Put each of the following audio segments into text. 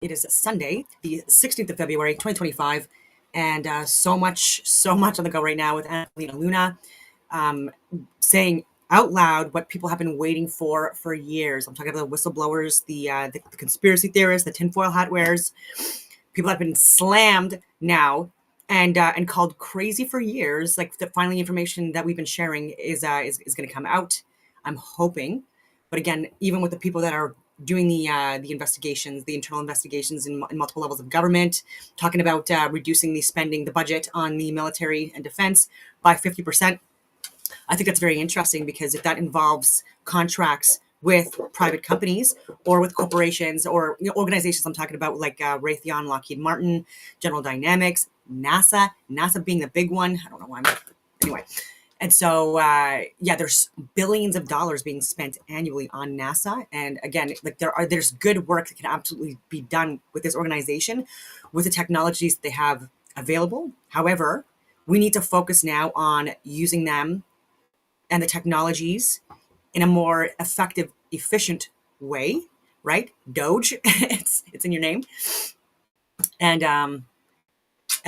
It is Sunday, the 16th of February, 2025, and so much on the go right now with Angelina Luna um, saying out loud what people have been waiting for years. I'm talking about the whistleblowers, the conspiracy theorists, the tinfoil hat wearers. People have been slammed now and called crazy for years. Like finally, information that we've been sharing is going to come out. I'm hoping, but again, even with the people that are doing the investigations, the internal investigations in multiple levels of government, talking about reducing the spending, the budget on the military and defense by 50%. I think that's very interesting because if that involves contracts with private companies or with corporations or organizations, I'm talking about like Raytheon, Lockheed Martin, General Dynamics, NASA being the big one. I don't know why. Anyway, and so, yeah, there's billions of dollars being spent annually on NASA. And again, like there's good work that can absolutely be done with this organization, with the technologies that they have available. However, we need to focus now on using them and the technologies in a more effective, efficient way, right? Doge, it's in your name. And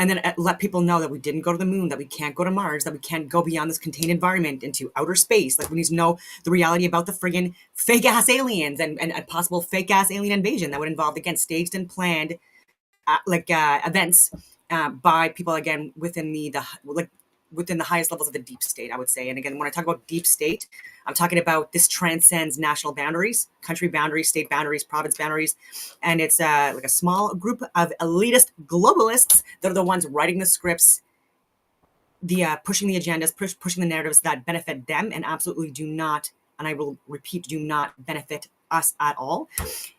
then let people know that we didn't go to the moon, that we can't go to Mars, that we can't go beyond this contained environment into outer space. Like we need to know the reality about the friggin' fake ass aliens and a possible fake ass alien invasion that would involve, again, staged and planned events by people, again, within within the highest levels of the deep state, I would say. And again, when I talk about deep state, I'm talking about this transcends national boundaries, country boundaries, state boundaries, province boundaries. And it's like a small group of elitist globalists that are the ones writing the scripts, pushing the agendas, pushing the narratives that benefit them and absolutely do not, and I will repeat, do not benefit us at all.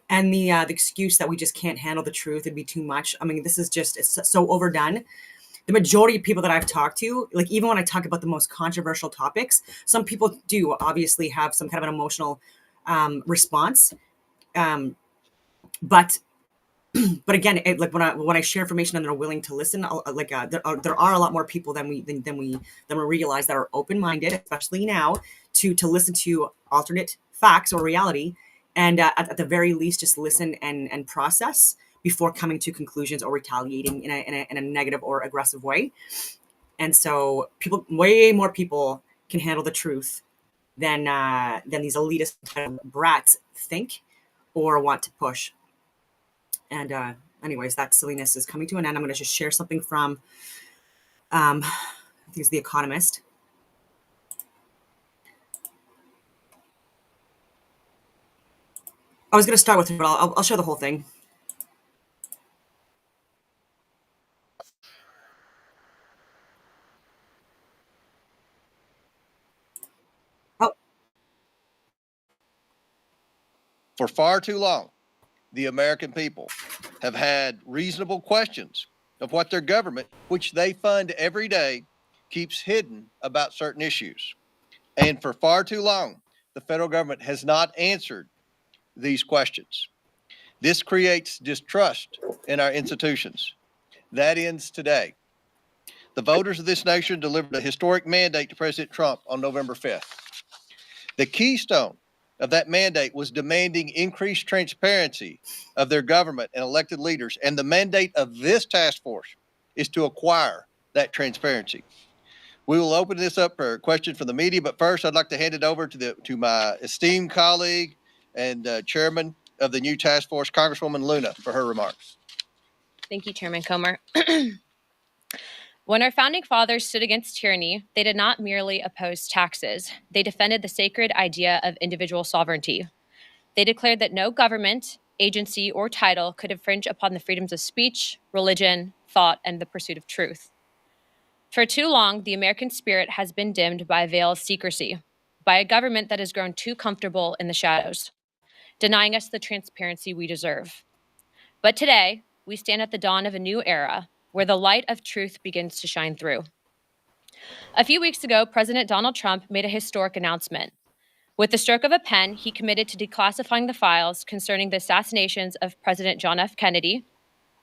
And the excuse that we just can't handle the truth, it'd be too much. I mean, this is just, it's so overdone. The majority of people that I've talked to, like even when I talk about the most controversial topics, some people do obviously have some kind of an emotional response. But again, like when I share information and they're willing to listen, there are a lot more people than we realize that are open-minded, especially now, to listen to alternate facts or reality, and at the very least, just listen and process before coming to conclusions or retaliating in a negative or aggressive way. And so way more people can handle the truth than these elitist brats think or want to push. And anyways, that silliness is coming to an end. I'm going to just share something from, I think it's The Economist. I was going to start with it, but I'll share the whole thing. For far too long, the American people have had reasonable questions of what their government, which they fund every day, keeps hidden about certain issues. And for far too long, the federal government has not answered these questions. This creates distrust in our institutions. That ends today. The voters of this nation delivered a historic mandate to President Trump on November 5th. The keystone of that mandate was demanding increased transparency of their government and elected leaders. And the mandate of this task force is to acquire that transparency. We will open this up for questions from the media, but first I'd like to hand it over to my esteemed colleague and chairman of the new task force, Congresswoman Luna, for her remarks. Thank you, Chairman Comer. When our founding fathers stood against tyranny, they did not merely oppose taxes. They defended the sacred idea of individual sovereignty. They declared that no government, agency, or title could infringe upon the freedoms of speech, religion, thought, and the pursuit of truth. For too long, the American spirit has been dimmed by a veil of secrecy, by a government that has grown too comfortable in the shadows, denying us the transparency we deserve. But today, we stand at the dawn of a new era, where the light of truth begins to shine through. A few weeks ago, President Donald Trump made a historic announcement. With the stroke of a pen, he committed to declassifying the files concerning the assassinations of President John F. Kennedy,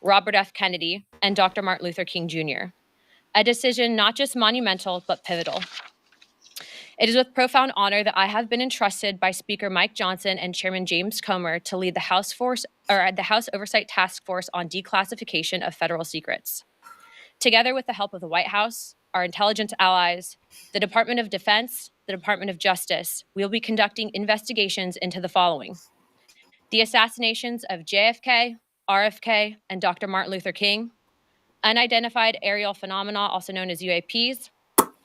Robert F. Kennedy, and Dr. Martin Luther King Jr., a decision not just monumental, but pivotal. It is with profound honor that I have been entrusted by Speaker Mike Johnson and Chairman James Comer to lead the House Oversight Task Force on Declassification of Federal Secrets. Together with the help of the White House, our intelligence allies, the Department of Defense, the Department of Justice, we will be conducting investigations into the following: the assassinations of JFK, RFK, and Dr. Martin Luther King, unidentified aerial phenomena, also known as UAPs,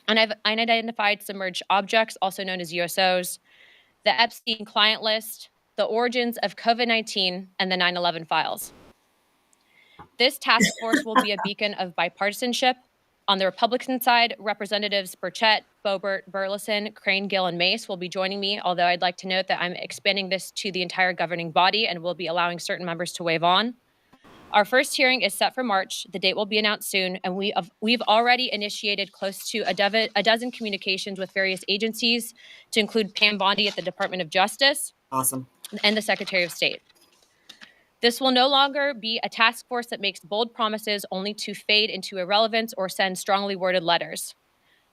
unidentified submerged objects, also known as USOs, the Epstein client list, the origins of COVID-19, and the 9/11 files. This task force will be a beacon of bipartisanship. On the Republican side, Representatives Burchett, Boebert, Burleson, Crane, Gill, and Mace will be joining me, although I'd like to note that I'm expanding this to the entire governing body and will be allowing certain members to waive on. Our first hearing is set for March. The date will be announced soon, and we've already initiated close to a dozen communications with various agencies, to include Pam Bondi at the Department of Justice. Awesome. And the Secretary of State. This will no longer be a task force that makes bold promises only to fade into irrelevance or send strongly worded letters.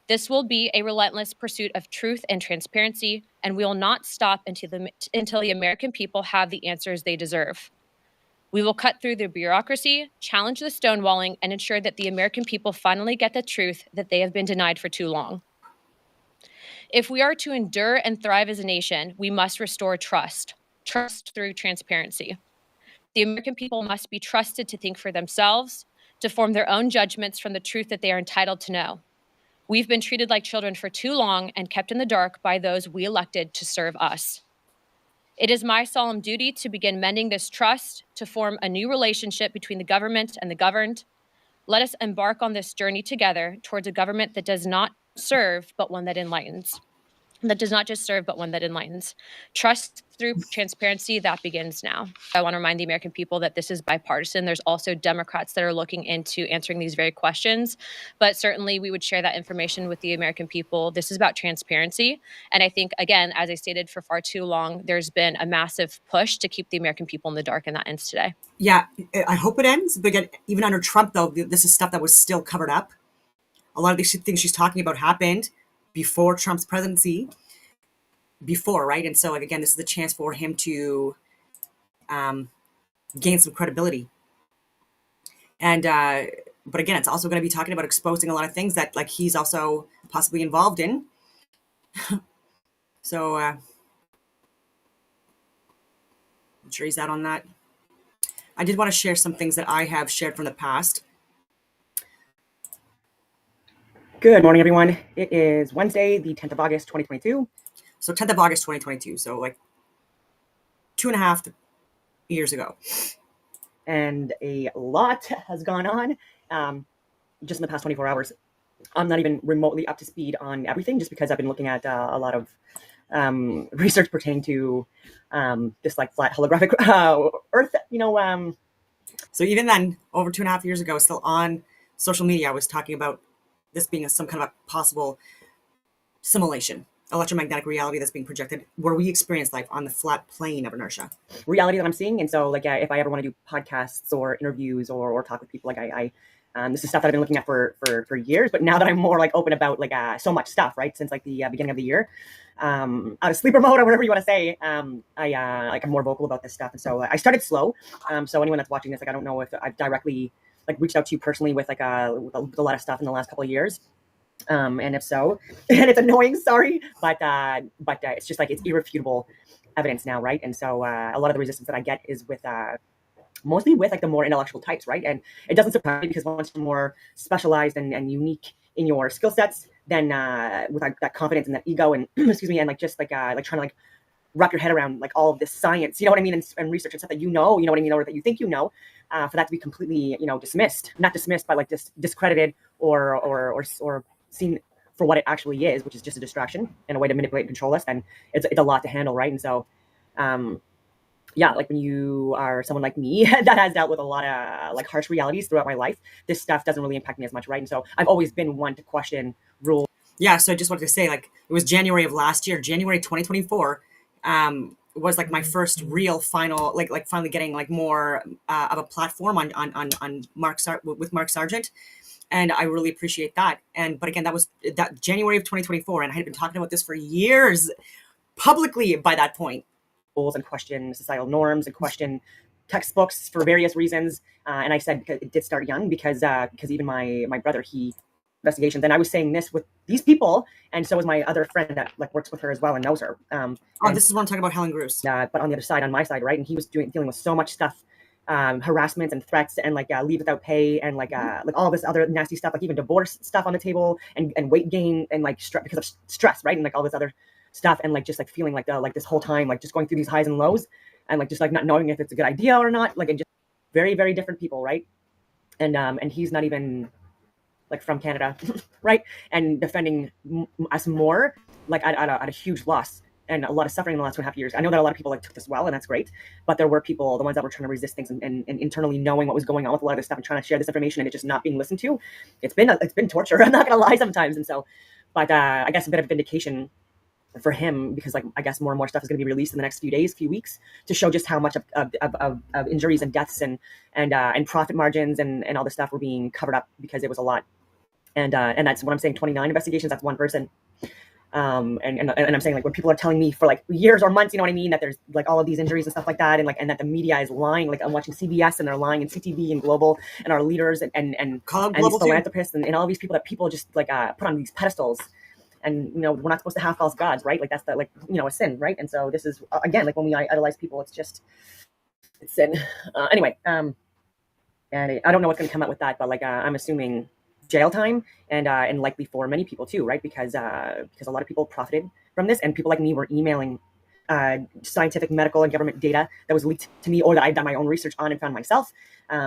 This will be a relentless pursuit of truth and transparency, and we will not stop until the American people have the answers they deserve. We will cut through the bureaucracy, challenge the stonewalling, and ensure that the American people finally get the truth that they have been denied for too long. If we are to endure and thrive as a nation, we must restore trust through transparency. The American people must be trusted to think for themselves, to form their own judgments from the truth that they are entitled to know. We've been treated like children for too long and kept in the dark by those we elected to serve us. It is my solemn duty to begin mending this trust, to form a new relationship between the government and the governed. Let us embark on this journey together towards a government that does not serve, but one that enlightens. That does not just serve, but one that enlightens. Trust through transparency, that begins now. I want to remind the American people that this is bipartisan. There's also Democrats that are looking into answering these very questions, but certainly we would share that information with the American people. This is about transparency. And I think, again, as I stated, for far too long, there's been a massive push to keep the American people in the dark, and that ends today. Yeah, I hope it ends. But again, even under Trump, though, this is stuff that was still covered up. A lot of these things she's talking about happened before Trump's presidency, right? And so, like, again, this is the chance for him to gain some credibility. And but again, it's also going to be talking about exposing a lot of things that, like, he's also possibly involved in. So jury's out on that. I did want to share some things that I have shared from the past. Good morning, everyone. It is Wednesday, the 10th of August, 2022. So 10th of August, 2022. So like 2.5 years ago. And a lot has gone on just in the past 24 hours. I'm not even remotely up to speed on everything, just because I've been looking at a lot of research pertaining to this like flat holographic Earth, So even then, over 2.5 years ago, still on social media, I was talking about this being some kind of a possible simulation, electromagnetic reality that's being projected, where we experience life on the flat plane of inertia. Reality that I'm seeing. And so, like, if I ever want to do podcasts or interviews or talk with people, like this is stuff that I've been looking at for years, but now that I'm more like open about like so much stuff, right? Since like the beginning of the year, out of sleeper mode or whatever you want to say, I'm more vocal about this stuff. And so I started slow. So anyone that's watching this, like, I don't know if I've directly like reached out to you personally with like with a lot of stuff in the last couple of years. And if so, and it's annoying, sorry, but it's just like, it's irrefutable evidence now, right? And so a lot of the resistance that I get is with mostly with like the more intellectual types, right? And it doesn't surprise me, because once you're more specialized and unique in your skill sets, then with like, that confidence and that ego and excuse me, and like just like trying to like wrap your head around like all of this science, you know what I mean, and research and stuff that you know what I mean, or that you think you know, for that to be completely dismissed, not dismissed, but like discredited or seen for what it actually is, which is just a distraction and a way to manipulate and control us, then it's a lot to handle, right? And so like when you are someone like me that has dealt with a lot of like harsh realities throughout my life, this stuff doesn't really impact me as much, right? And so I've always been one to question rules. Yeah, so I just wanted to say, like, it was January of last year, January 2024, was like my first real final, like finally getting like more of a platform on with Mark Sargent. and I really appreciate that. And but again, that was that January of 2024, and I had been talking about this for years publicly by that point. And question societal norms and question textbooks for various reasons. And I said because it did start young because even my brother, he investigations, and I was saying this with these people, and so was my other friend that like works with her as well and knows her. This is what I'm talking about, Helen Bruce. But on the other side, on my side, right, and he was dealing with so much stuff, harassment and threats and like leave without pay and like all this other nasty stuff, like even divorce stuff on the table and weight gain and like because of stress, right, and like all this other stuff, and like just like feeling like this whole time like just going through these highs and lows and like just like not knowing if it's a good idea or not, like, and just very, very different people, right? And he's not even like from Canada, right? And defending us more like at a huge loss and a lot of suffering in the last 2.5 years. I know that a lot of people like took this well, and that's great, but there were people, the ones that were trying to resist things and internally knowing what was going on with a lot of this stuff and trying to share this information and it just not being listened to. It's been torture. I'm not gonna lie sometimes, and so, but I guess a bit of vindication for him, because like I guess more and more stuff is going to be released in the next few days, few weeks, to show just how much of injuries and deaths and profit margins and all this stuff were being covered up because it was a lot. And that's what I'm saying. 29 investigations. That's one person. And I'm saying like when people are telling me for like years or months, you know what I mean, that there's like all of these injuries and stuff like that, and that the media is lying. Like I'm watching CBS and they're lying, and CTV and Global and our leaders and these philanthropists and all these people that people just like put on these pedestals. And, we're not supposed to have false gods, right? Like that's the, like, a sin, right? And so this is, again, like when we idolize people, it's sin. Anyway, and I don't know what's going to come out with that, but like I'm assuming jail time and likely for many people too, right? Because a lot of people profited from this, and people like me were emailing scientific, medical, and government data that was leaked to me or that I've done my own research on and found myself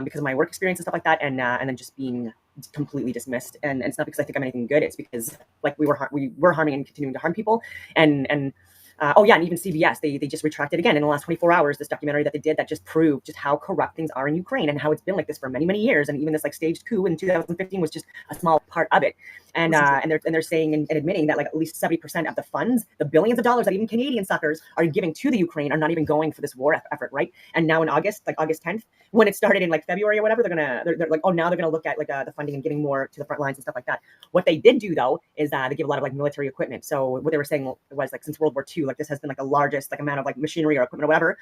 because of my work experience and stuff like that, and then just being completely dismissed. And it's not because I think I'm anything good. It's because like we were harming and continuing to harm people. And even CBS, they just retracted again in the last 24 hours this documentary that they did that just proved just how corrupt things are in Ukraine and how it's been like this for many, many years. And even this like staged coup in 2015 was just a small part of it. And they're saying and admitting that like at least 70% of the funds, the billions of dollars that even Canadian suckers are giving to the Ukraine, are not even going for this war effort, right? And now in August, like August 10th, when it started in like February or whatever, they're like, oh, now they're gonna look at like the funding and getting more to the front lines and stuff like that. What they did do though is they give a lot of like military equipment. So what they were saying was like since World War II, like this has been like the largest like amount of like machinery or equipment or whatever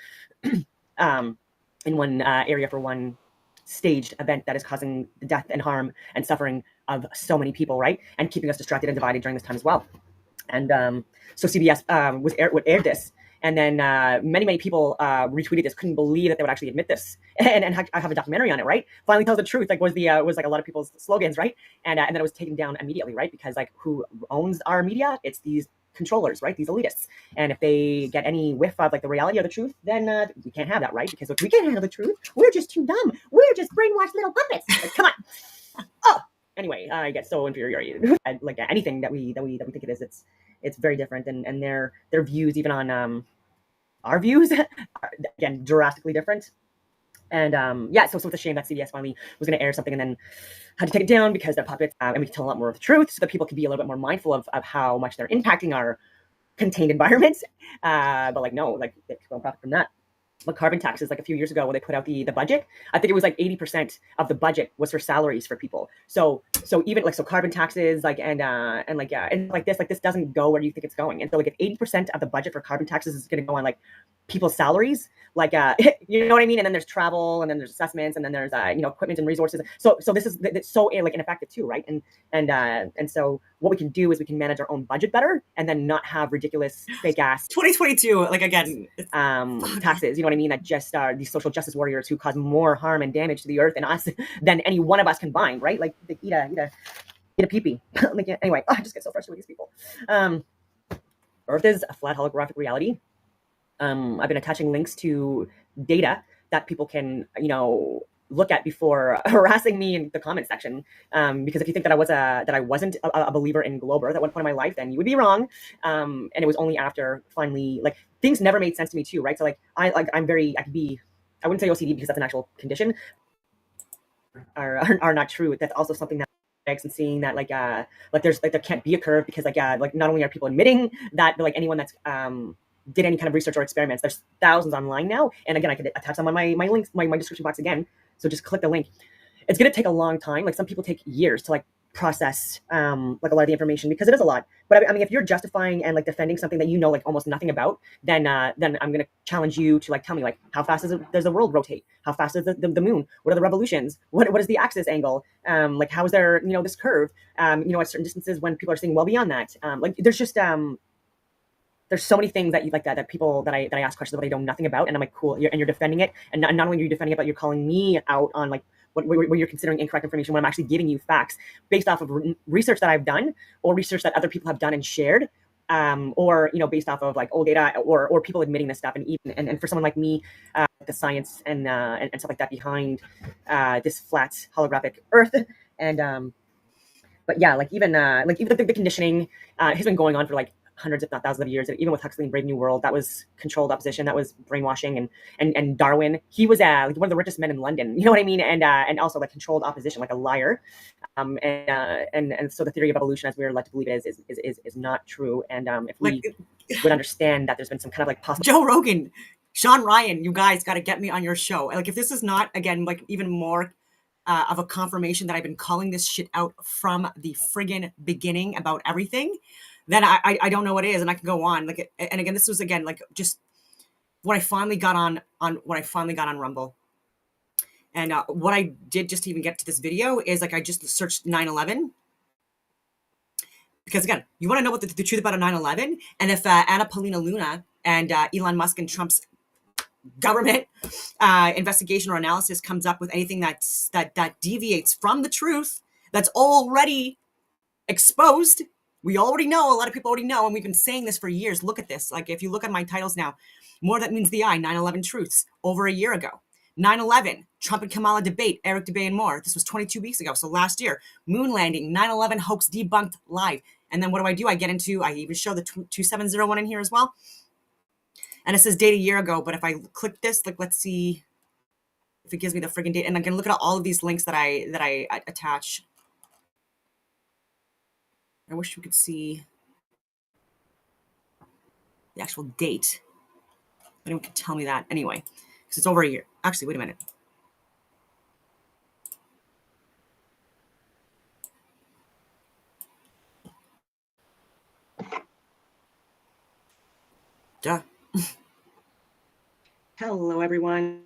in one area for one staged event that is causing the death and harm and suffering of so many people, right? And keeping us distracted and divided during this time as well. And so CBS would air this. And then many, many people retweeted this, couldn't believe that they would actually admit this. And I have a documentary on it, right? Finally tells the truth, like was like a lot of people's slogans, right? And then it was taken down immediately, right? Because like who owns our media? It's these controllers, right? These elitists. And if they get any whiff of like the reality or the truth, then we can't have that, right? Because if we can't handle the truth, we're just too dumb. We're just brainwashed little puppets. Like, come on. Oh, anyway, I get so infuriated. Like anything that we think it is, it's very different, and their views even on our views are again drastically different. And so it's a shame that CBS finally was going to air something and then had to take it down because they're puppets, and we can tell a lot more of the truth so that people can be a little bit more mindful of how much they're impacting our contained environments. But like no, like they don't profit from that. But carbon taxes, like a few years ago when they put out the budget, I think it was like 80% of the budget was for salaries for people. So even like carbon taxes, like and this doesn't go where you think it's going. And so like if 80% of the budget for carbon taxes is going to go on like people's salaries, like you know what I mean? And then there's travel, and then there's assessments, and then there's equipment and resources. So this is it's so like ineffective too, right? And so what we can do is we can manage our own budget better, and then not have ridiculous fake ass 2022 like again taxes. You know what I mean? That just are these social justice warriors who cause more harm and damage to the earth and us than any one of us combined, right? Like they eat a pee-pee. Like anyway, I just get so frustrated with these people. Earth is a flat holographic reality. I've been attaching links to data that people can, look at before harassing me in the comment section. Because if you think that I wasn't a believer in Glober at one point in my life, then you would be wrong. And it was only after finally, like, things never made sense to me too, right? So like, I wouldn't say OCD because that's an actual condition, are not true. That's also something that and seeing that there can't be a curve because not only are people admitting that like anyone that's did any kind of research or experiments, there's thousands online now, and again I could attach them on my links, my description box again, so just click the link. it's going to take a long time. Like some people take years to like process like a lot of the information because it is a lot. But I mean, if you're justifying and like defending something that you know like almost nothing about, then I'm going to challenge you to like tell me like how fast does the world rotate? How fast is the moon? What are the revolutions? What is the axis angle? Like how is there this curve? At certain distances when people are seeing well beyond that. Like there's just there's so many things that you like that people that I ask questions about I know nothing about, and I'm like, cool, you're defending it, and not only are you defending it, but you're calling me out on like what you're considering incorrect information when I'm actually giving you facts based off of research that I've done or research that other people have done and shared, or based off of like old data or people admitting this stuff, and even and for someone like me, the science and stuff like that behind this flat holographic Earth, and but yeah, like even the conditioning has been going on for like hundreds, if not thousands of years. And even with Huxley and Brave New World, that was controlled opposition, that was brainwashing, and Darwin, he was like one of the richest men in London, you know what I mean? And also like controlled opposition, like a liar. And so the theory of evolution, as we are led to believe it is not true. And if we would understand that there's been some kind of like possible Joe Rogan, Sean Ryan, you guys got to get me on your show. Like if this is not again like even more of a confirmation that I've been calling this shit out from the friggin' beginning about everything, then I don't know what it is, and I can go on. Like, and again, this was again like just when I finally got on Rumble, and what I did just to even get to this video is like I just searched 9/11, because again, you want to know what the truth about a 9/11, and if Anna Paulina Luna and Elon Musk and Trump's government investigation or analysis comes up with anything that deviates from the truth that's already exposed. We already know, a lot of people already know, and we've been saying this for years. Look at this. Like if you look at my titles now, More That Means the Eye, 9/11 Truths, over a year ago. 9/11, Trump and Kamala debate, Eric Dubay and more. This was 22 weeks ago, so last year. Moon landing, 9/11 hoax debunked live. And then what do? I get into, I even show the 2701 in here as well. And it says date a year ago, but if I click this, like let's see if it gives me the friggin' date. And I can look at all of these links that I attach. I wish we could see the actual date. Anyone can tell me that anyway, because it's over a year. Actually, wait a minute. Duh. Hello, everyone.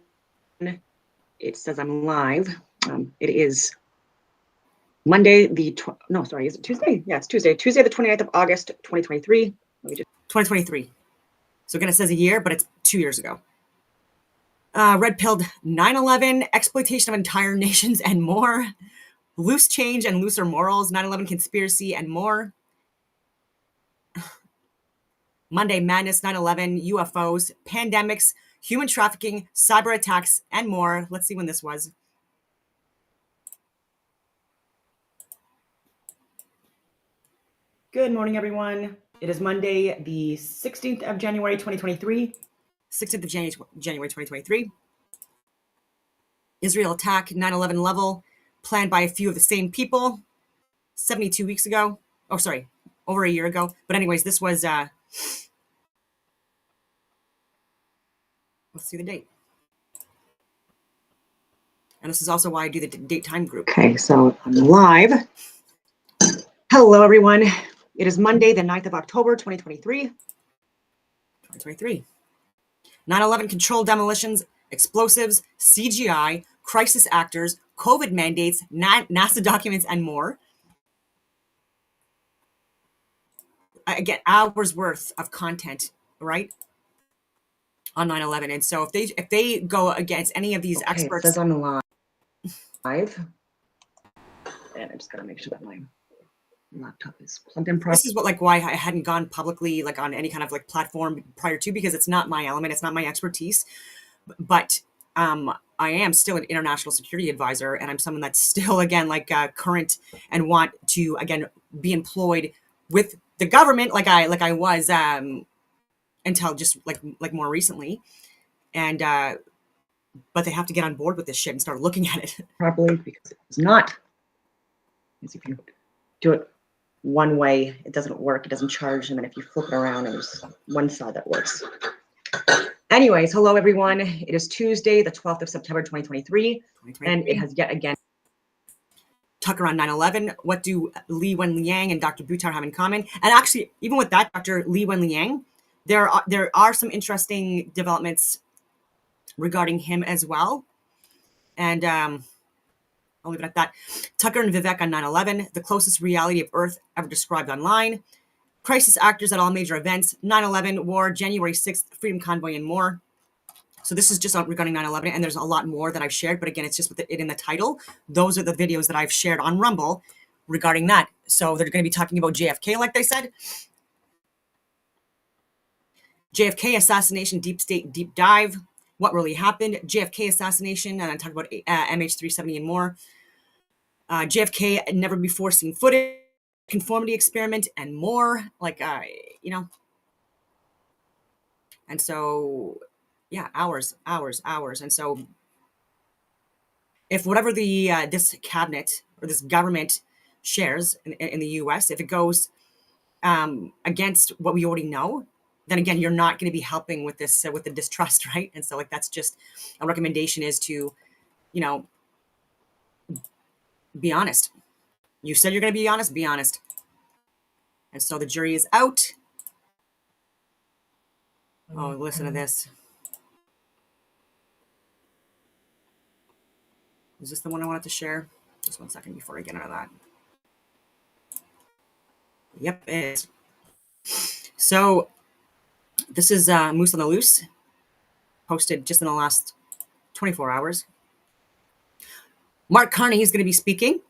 It says I'm live. It is Monday, is it Tuesday? Yeah, it's Tuesday. Tuesday, the 29th of August, 2023. 2023. So again, it says a year, but it's 2 years ago. Red-pilled 9/11, exploitation of entire nations and more. Loose change and looser morals, 9/11 conspiracy and more. Monday Madness, 9/11, UFOs, pandemics, human trafficking, cyber attacks, and more. Let's see when this was. Good morning, everyone. It is Monday, the 16th of January, 2023. 16th of January, 2023. Israel attack, 9/11 level, planned by a few of the same people 72 weeks ago. Oh, sorry, over a year ago. But anyways, this was, let's see the date. And this is also why I do the date time group. Okay, so I'm live. Hello, everyone. It is Monday, the 9th of October, 2023. 9/11 controlled demolitions, explosives, CGI, crisis actors, COVID mandates, NASA documents, and more. Again, hours worth of content, right, on 9/11. And so if they go against any of these experts, it says I'm live, and I just gotta make sure that my laptop is plugged in properly. This is why I hadn't gone publicly like on any kind of like platform prior to, because it's not my element, it's not my expertise. But I am still an international security advisor, and I'm someone that's still again like current and want to again be employed with the government like I was until just like more recently, and but they have to get on board with this shit and start looking at it properly, because it's not. As if you do it one way, it doesn't work, it doesn't charge them, and if you flip it around, there's one side that works. Anyways, hello everyone. It is Tuesday, the 12th of September, 2023, and it has yet again Tucker on 9/11. What do Li Wenliang and Dr. Buttar have in common? And actually, even with that, Dr. Li Wenliang, there are some interesting developments regarding him as well. And I'll leave it at that. Tucker and Vivek on 9/11, the closest reality of Earth ever described online. Crisis actors at all major events, 9/11, war, January 6th, Freedom Convoy, and more. So this is just regarding 9/11, and there's a lot more that I've shared, but again, it's just with it in the title. Those are the videos that I've shared on Rumble regarding that. So they're going to be talking about JFK, like they said. JFK assassination, deep state, deep dive. What really happened? JFK assassination, and I talk about MH370 and more. JFK never before seen footage, conformity experiment, and more. Like, and so, yeah, hours. And so if whatever the this cabinet or this government shares in the US, if it goes against what we already know, then again, you're not going to be helping with this, with the distrust, right? And so like, that's just a recommendation, is to, be honest. You said you're going to be honest, be honest. And so the jury is out. Oh, listen to this. Is this the one I wanted to share? Just 1 second before I get into that. Yep, it is. So this is Moose on the Loose, posted just in the last 24 hours. Mark Carney is going to be speaking.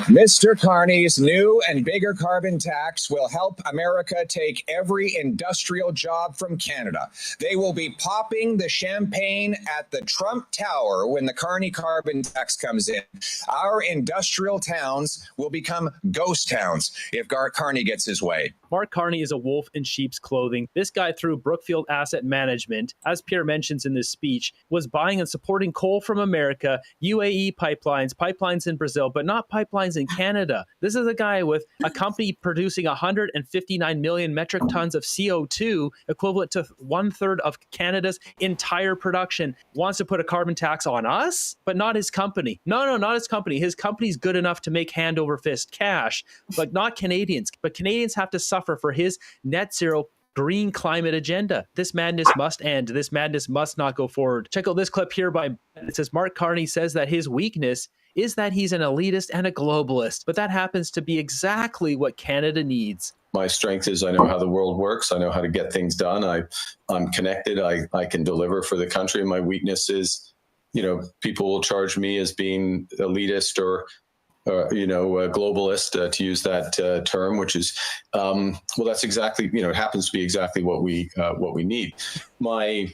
Mr. Carney's new and bigger carbon tax will help America take every industrial job from Canada. They will be popping the champagne at the Trump Tower when the Carney carbon tax comes in. Our industrial towns will become ghost towns if Carney gets his way. Mark Carney is a wolf in sheep's clothing. This guy, through Brookfield Asset Management, as Pierre mentions in this speech, was buying and supporting coal from America, UAE pipelines in Brazil, but not pipelines in Canada. This is a guy with a company producing 159 million metric tons of CO2, equivalent to 1/3 of Canada's entire production, wants to put a carbon tax on us, but not his company. No, not his company. His company's good enough to make hand over fist cash, but not Canadians. But Canadians have to suffer for his net zero green climate agenda. This madness must end. This madness must not go forward. Check out this clip here it says Mark Carney says that his weakness is that he's an elitist and a globalist, but that happens to be exactly what Canada needs. My strength is I know how the world works. I know how to get things done. I'm connected. I can deliver for the country. My weakness is, people will charge me as being elitist or a globalist, to use that term, which is, that's exactly, it happens to be exactly what we need. My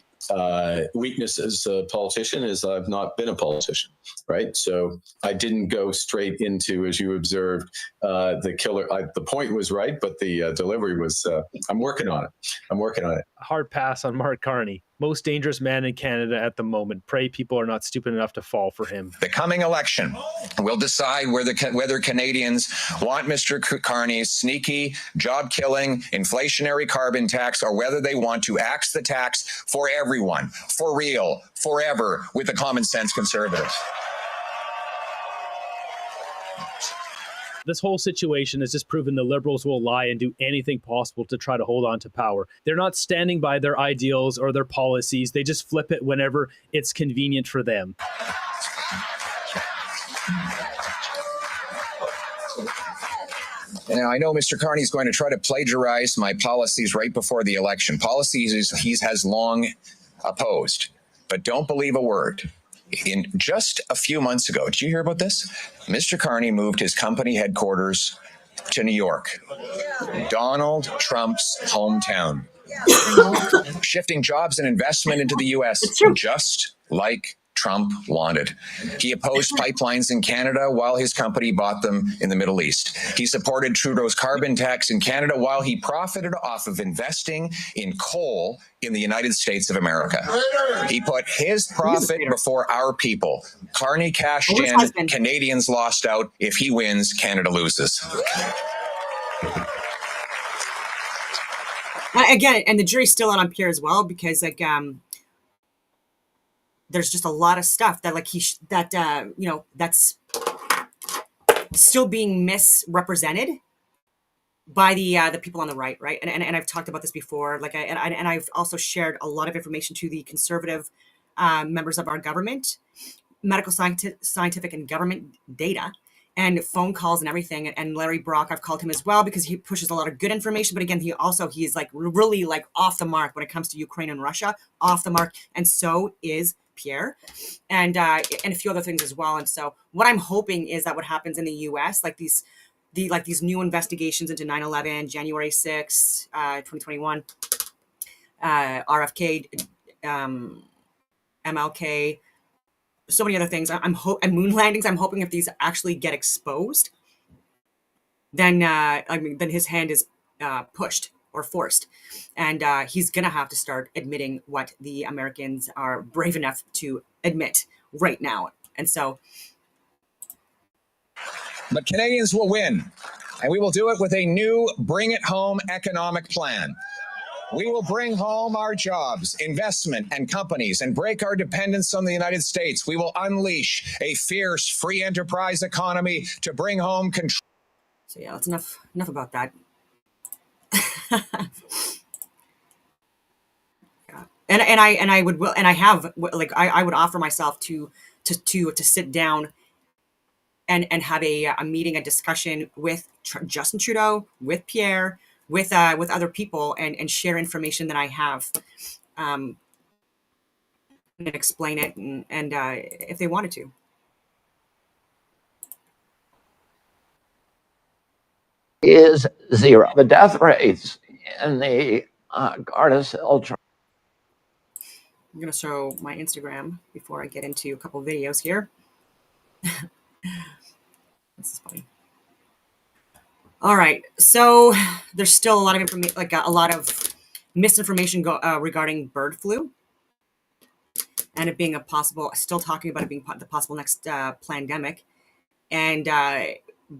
weakness as a politician is I've not been a politician, right? So I didn't go straight into, as you observed, the killer. The point was right, but the delivery was, I'm working on it. Hard pass on Mark Carney. Most dangerous man in Canada at the moment. Pray people are not stupid enough to fall for him. The coming election will decide whether Canadians want Mr. Carney's sneaky, job-killing, inflationary carbon tax, or whether they want to axe the tax for everyone, for real, forever, with the common sense conservatives. This whole situation has just proven the Liberals will lie and do anything possible to try to hold on to power. They're not standing by their ideals or their policies. They just flip it whenever it's convenient for them. Now, I know Mr. Carney is going to try to plagiarize my policies right before the election. Policies he has long opposed, but don't believe a word. In just a few months ago, did you hear about this? Mr. Carney moved his company headquarters to New York, Donald Trump's hometown, shifting jobs and investment into the U.S., just like Trump wanted. He opposed pipelines in Canada while his company bought them in the Middle East. He supported Trudeau's carbon tax in Canada while he profited off of investing in coal in the United States of America. He put his profit before our people. Carney cashed in, Canadians lost out. If he wins, Canada loses. Again, and the jury's still out on Pierre as well, because there's just a lot of stuff that like that's still being misrepresented by the people on the right, right? And I've talked about this before. Like I've also shared a lot of information to the conservative members of our government, medical scientific and government data, and phone calls and everything. And Larry Brock, I've called him as well because he pushes a lot of good information. But again, he's like really like off the mark when it comes to Ukraine and Russia, off the mark. And so is Pierre, and a few other things as well. And so what I'm hoping is that what happens in the U.S., like these new investigations into 9/11, January 6th, 2021, RFK, MLK, so many other things. And moon landings. I'm hoping if these actually get exposed, then then his hand is pushed or forced, and he's gonna have to start admitting what the Americans are brave enough to admit right now. And so, But Canadians will win, and we will do it with a new Bring It Home economic plan. We will bring home our jobs, investment, and companies and break our dependence on the United States. We will unleash a fierce free enterprise economy to bring home control. So yeah, that's enough about that. Yeah. And I would I would offer myself to sit down and have a meeting, a discussion with Justin Trudeau, with Pierre, with other people, and share information that I have, and explain it, and if they wanted to. Is zero. The death rates in the Gardasil trial. I'm going to show my Instagram before I get into a couple videos here. This is funny. All right, so there's still a lot of information, like a lot of misinformation regarding bird flu, and it being a possible. Still talking about it being the possible next pandemic, and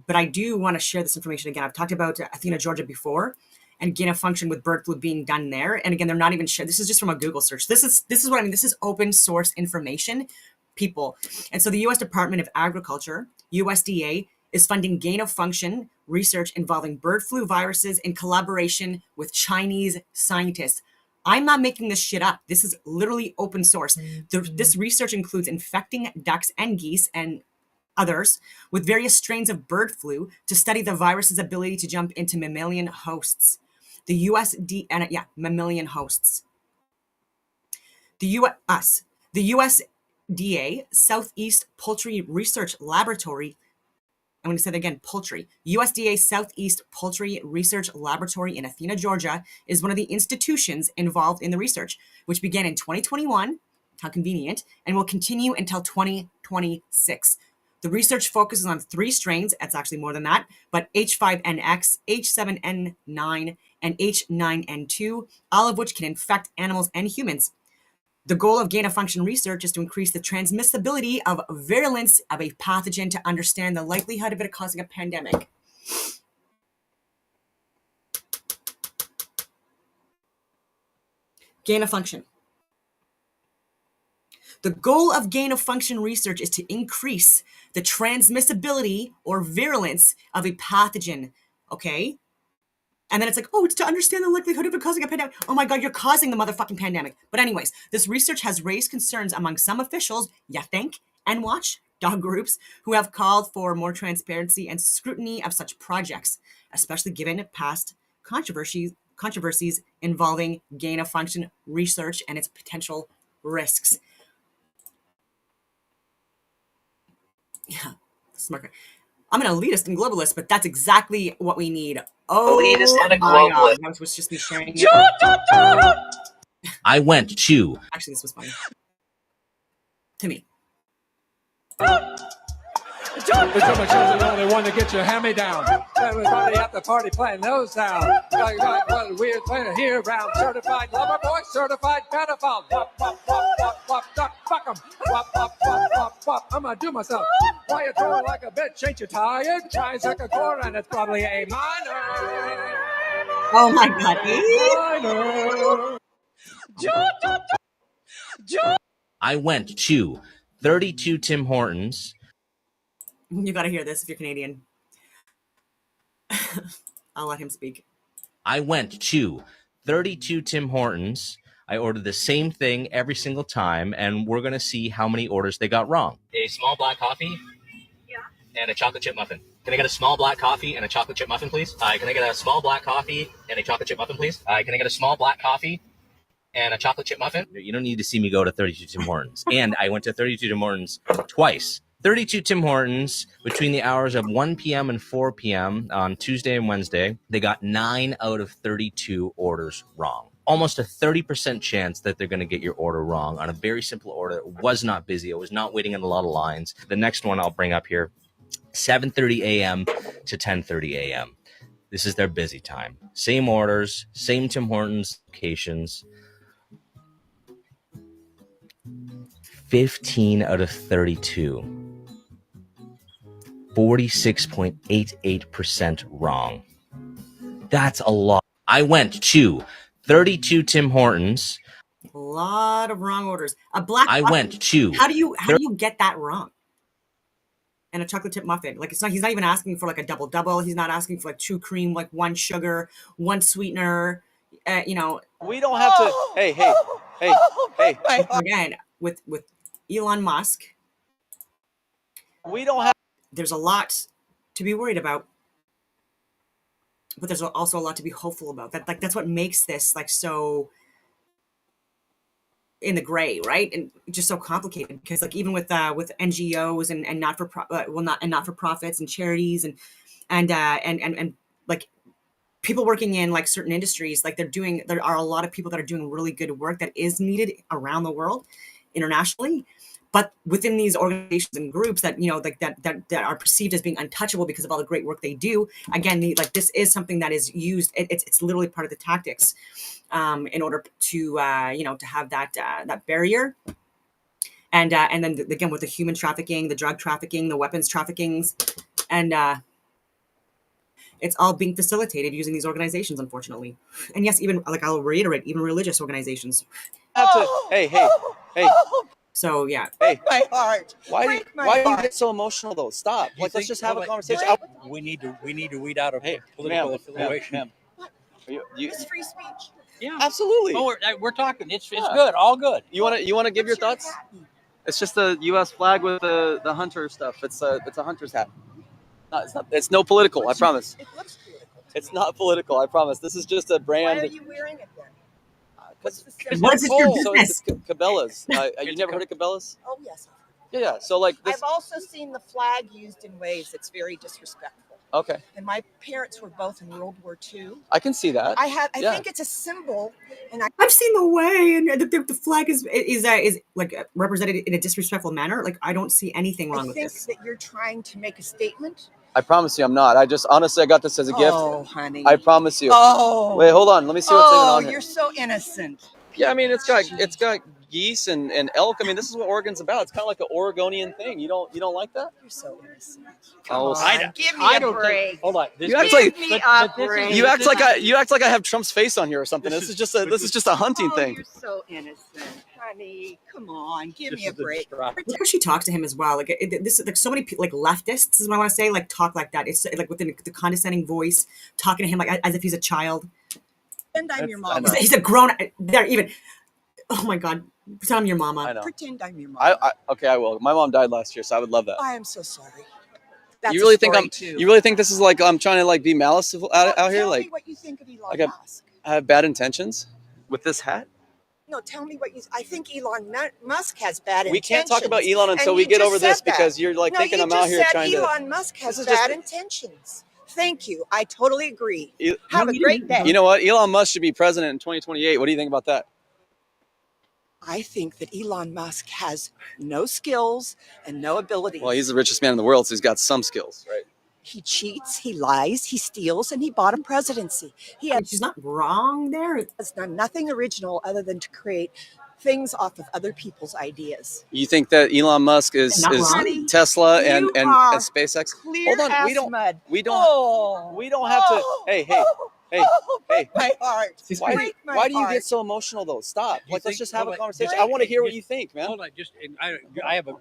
but I do want to share this information again. I've talked about Athena, Georgia before, and gain of function with bird flu being done there. And again, they're not even sure. This is just from a Google search. This is what I mean. This is open source information, people. And so the U.S. Department of Agriculture, USDA, is funding gain of function research involving bird flu viruses in collaboration with Chinese scientists. I'm not making this shit up. This is literally open source. This research includes infecting ducks and geese and others with various strains of bird flu to study the virus's ability to jump into mammalian hosts. The mammalian hosts. The USDA Southeast Poultry Research Laboratory. I'm going to say that again, poultry. USDA Southeast Poultry Research Laboratory in Athena, Georgia, is one of the institutions involved in the research, which began in 2021, how convenient, and will continue until 2026. The research focuses on 3 strains, it's actually more than that, but H5NX, H7N9, and H9N2, all of which can infect animals and humans. The goal of gain-of-function research is to increase the transmissibility of virulence of a pathogen to understand the likelihood of it causing a pandemic. Gain-of-function. The goal of gain-of-function research is to increase the transmissibility or virulence of a pathogen, okay? And then it's like, oh, it's to understand the likelihood of it causing a pandemic. Oh my God, you're causing the motherfucking pandemic. But anyways, this research has raised concerns among some officials, you think, and watchdog groups who have called for more transparency and scrutiny of such projects, especially given past controversies involving gain-of-function research and its potential risks. Yeah, smart. I'm an elitist and globalist, but that's exactly what we need. Oh, elitist and a globalist. That was just me sharing it. I went to. Actually, this was funny. To me. The Timbershires are the only one to get your hand-me-down. Everybody at the party playing those sounds. What a weird thing here around. Certified lover boy, certified pedophile. Wop, wop, wop, wop, wop, duck, fuck 'em. Wop, wop, wop, wop, wop. I'm gonna do myself. Why you throwing like a bitch? Ain't you tired? Try and suck a chord and it's probably A minor. Oh my God. Minor. I went to 32 Tim Hortons. You got to hear this if you're Canadian. I'll let him speak. I went to 32 Tim Hortons. I ordered the same thing every single time, and we're going to see how many orders they got wrong. A small black coffee and a chocolate chip muffin. Can I get a small black coffee and a chocolate chip muffin, please? Can I get a small black coffee and a chocolate chip muffin, please? Can I get a small black coffee and a chocolate chip muffin? You don't need to see me go to 32 Tim Hortons. And I went to 32 Tim Hortons twice. 32 Tim Hortons between the hours of 1 p.m. and 4 p.m. on Tuesday and Wednesday. They got 9 out of 32 orders wrong. Almost a 30% chance that they're going to get your order wrong on a very simple order. It was not busy. I was not waiting in a lot of lines. The next one I'll bring up here, 7:30 a.m. to 10:30 a.m. This is their busy time. Same orders, same Tim Hortons locations. 15 out of 32. 46.88% wrong. That's a lot. I went to 32 Tim Hortons. A lot of wrong orders. A black I muffin. went to How do you get that wrong? And a chocolate chip muffin. Like he's not even asking for like a double. He's not asking for like 2 cream, like 1 sugar, 1 sweetener. You know. We don't have to. Hey. Again, with Elon Musk, We don't have. there's a lot to be worried about, but there's also a lot to be hopeful about. That's what makes this like so in the gray, right? And just so complicated because like even with NGOs and not for profits and charities and like people working in like certain industries, like there are a lot of people that are doing really good work that is needed around the world internationally. But within these organizations and groups that, you know, like that are perceived as being untouchable because of all the great work they do, again, this is something that is used. It's literally part of the tactics in order to to have that barrier. And then again with the human trafficking, the drug trafficking, the weapons traffickings, and it's all being facilitated using these organizations, unfortunately. And yes, even like I'll reiterate, even religious organizations. Hey. So yeah. Hey. My heart. Why do you get so emotional though? Stop. You Like let's think- just have a hold on. conversation. We need to weed out a Hey, political ma'am, affiliation. ma'am. You, It's free speech. Yeah. absolutely. Oh, we're talking. It's Yeah. good. All good. You want to give your thoughts? It's just the U.S. flag with the hunter stuff. It's a hunter's hat. No, it's no political. I promise. It looks political. It's not political. I promise. This is just a brand. Why are you wearing it then? What's the Because What is it your so business? it's Cabela's. You never heard of Cabela's? Oh yes. Yeah. So like this. I've also seen the flag used in ways that's very disrespectful. Okay. And my parents were both in World War II. I can see that. I Yeah. think it's a symbol, and I've seen the way, and the flag is like represented in a disrespectful manner. Like I don't see anything wrong I with think this. that you're trying to make a statement. I promise you, I'm not. I just honestly, I got this as a gift. Oh, honey. I promise you. Oh. Wait, hold on. Let me see what's even Oh, on here. you're so innocent. Yeah, I mean, it's got geese and elk. I mean, this is what Oregon's about. It's kind of like an Oregonian thing. You don't like that? You're so innocent. Oh, Give me I a don't break. think. Hold on. This You act is- like- Give me but a this is- break. You act like I have Trump's face on here or something. This is just a hunting Oh, thing. you're so innocent, honey. Come on, give this me a is the break. distraction. Look how she talks to him as well. Like this, like so many like leftists is what I want to say. Like talk like that. It's like with the condescending voice, talking to him like as if he's a child. Pretend I'm your I mama. know. He's a grown. They're even. Oh my God! Pretend I'm your I mama. know. Pretend I'm your mama. Okay, I will. My mom died last year, so I would love that. I am so sorry. That's You really a think story I'm? too. You really think this is like I'm trying to like be malice out here? Tell Like me what you think of Elon like a- Musk. I have bad intentions with this hat? No, tell me what you. I think Elon Musk has bad intentions. We can't talk about Elon until And we you get just over this said that. because you're like No, thinking you I'm out just here said trying to. Elon Musk has This is just- bad intentions. Thank you. I totally agree. You Have a great day. know what? Elon Musk should be president in 2028. What do you think about that? I think that Elon Musk has no skills and no abilities. Well, he's the richest man in the world, so he's got some skills, right? He cheats, he lies, he steals, and he bought a presidency. He She's not wrong there. has done nothing original other than to create things off of other people's ideas. You think that Elon Musk is Not wrong. Tesla and You and are SpaceX? Clear Hold on, as we don't mud. we don't Oh, we don't have to. Hey, Hey, Oh, hey. my heart. Why, Break my why do you heart. get so emotional though? Stop. You Like, let's think- just have a hold on, conversation. just- I want to hear what just- you think, man. Hold on, I have a.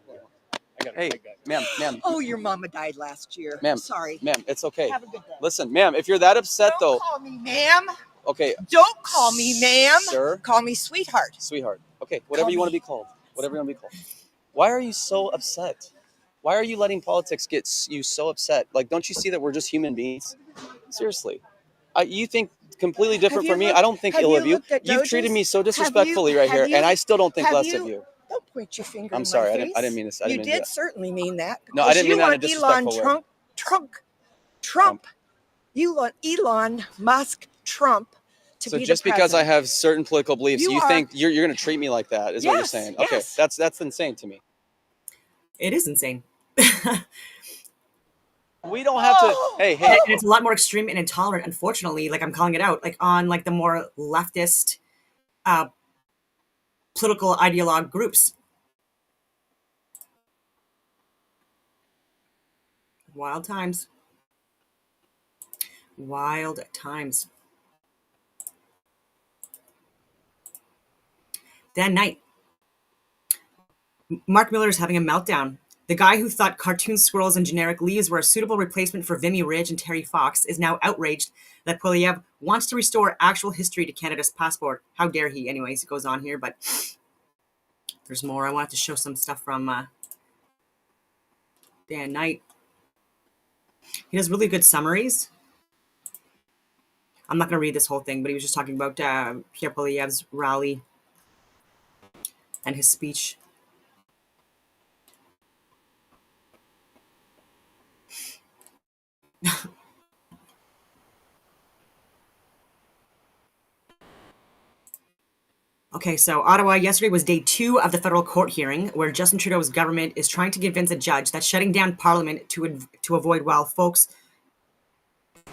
I got Hey, ma'am, Oh, your mama died last year. Ma'am. Sorry. ma'am, it's okay. Have a good day. Listen, ma'am, if you're that upset Don't though, call me ma'am. okay, Don't call me ma'am. sir, Call me sweetheart. sweetheart. Okay, whatever Call you want to me- be called. Whatever you want to be called. Why are you so upset? Why are you letting politics get you so upset? Like, don't you see that we're just human beings? Seriously. You think completely different Have from you me. looked- I don't think have ill you of you. looked at You've Doge's? treated me so Have you- disrespectfully right have here, and you- I still don't think have less you- of you. Don't point your finger I'm in sorry. my I face. didn't mean this. I You didn't mean to do did that. certainly mean that. No, I because didn't you mean that in a want disrespectful way. Trump. You want Elon Musk Trump to So be just the because I president. have certain political beliefs, You you are- think you're going to treat me like that? Is what you're Yes, saying? Okay, yes. that's insane to me. It is insane. We don't have to. Oh! Hey, And hey. it's a lot more extreme and intolerant, unfortunately. Like, I'm calling it out, like on like the more leftist political ideologue groups. Wild times. Wild times. That night, Mark Miller is having a meltdown. The guy who thought cartoon squirrels and generic leaves were a suitable replacement for Vimy Ridge and Terry Fox is now outraged that Poilievre wants to restore actual history to Canada's passport. How dare he? Anyways, it goes on here, but there's more. I wanted to show some stuff from Dan Knight. He does really good summaries. I'm not going to read this whole thing, but he was just talking about Pierre Poilievre's rally and his speech. Okay, so Ottawa, yesterday was day 2 of the federal court hearing where Justin Trudeau's government is trying to convince a judge that shutting down Parliament to avoid, well, folks,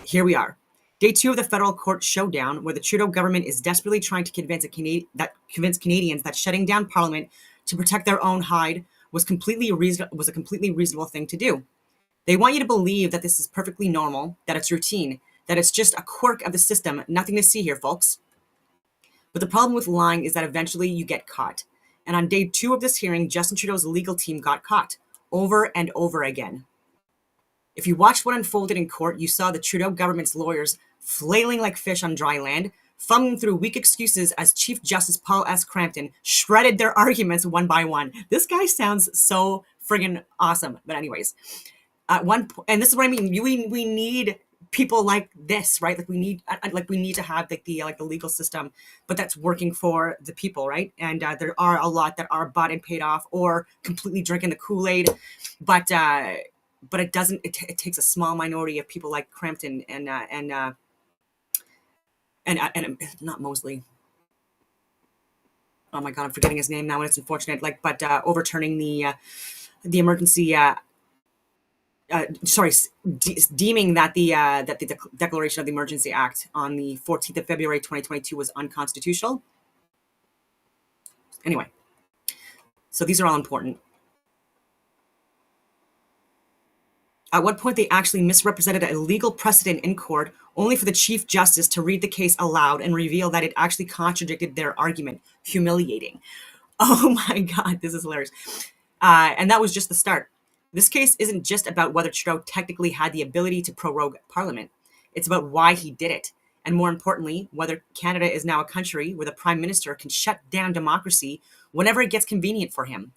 here we are. Day 2 of the federal court showdown where the Trudeau government is desperately trying to convince Canadians that shutting down Parliament to protect their own hide was a completely reasonable thing to do. They want you to believe that this is perfectly normal, that it's routine, that it's just a quirk of the system, nothing to see here, folks. But the problem with lying is that eventually you get caught. And on day 2 of this hearing, Justin Trudeau's legal team got caught over and over again. If you watched what unfolded in court, you saw the Trudeau government's lawyers flailing like fish on dry land, fumbling through weak excuses as Chief Justice Paul S. Crampton shredded their arguments one by one. This guy sounds so friggin' awesome. But anyways, and this is what I mean. We need people like this, right? Like we need to have the legal system, but that's working for the people, right? And there are a lot that are bought and paid off or completely drinking the Kool-Aid, but it doesn't. It takes a small minority of people like Crampton and not Mosley. Oh my God, I'm forgetting his name now, and it's unfortunate. Overturning the emergency. Deeming that the Declaration of the Emergency Act on the 14th of February 2022 was unconstitutional. Anyway, so these are all important. At what point they actually misrepresented a legal precedent in court only for the Chief Justice to read the case aloud and reveal that it actually contradicted their argument. Humiliating. Oh my God, this is hilarious. And that was just the start. This case isn't just about whether Trudeau technically had the ability to prorogue Parliament. It's about why he did it. And more importantly, whether Canada is now a country where the Prime Minister can shut down democracy whenever it gets convenient for him.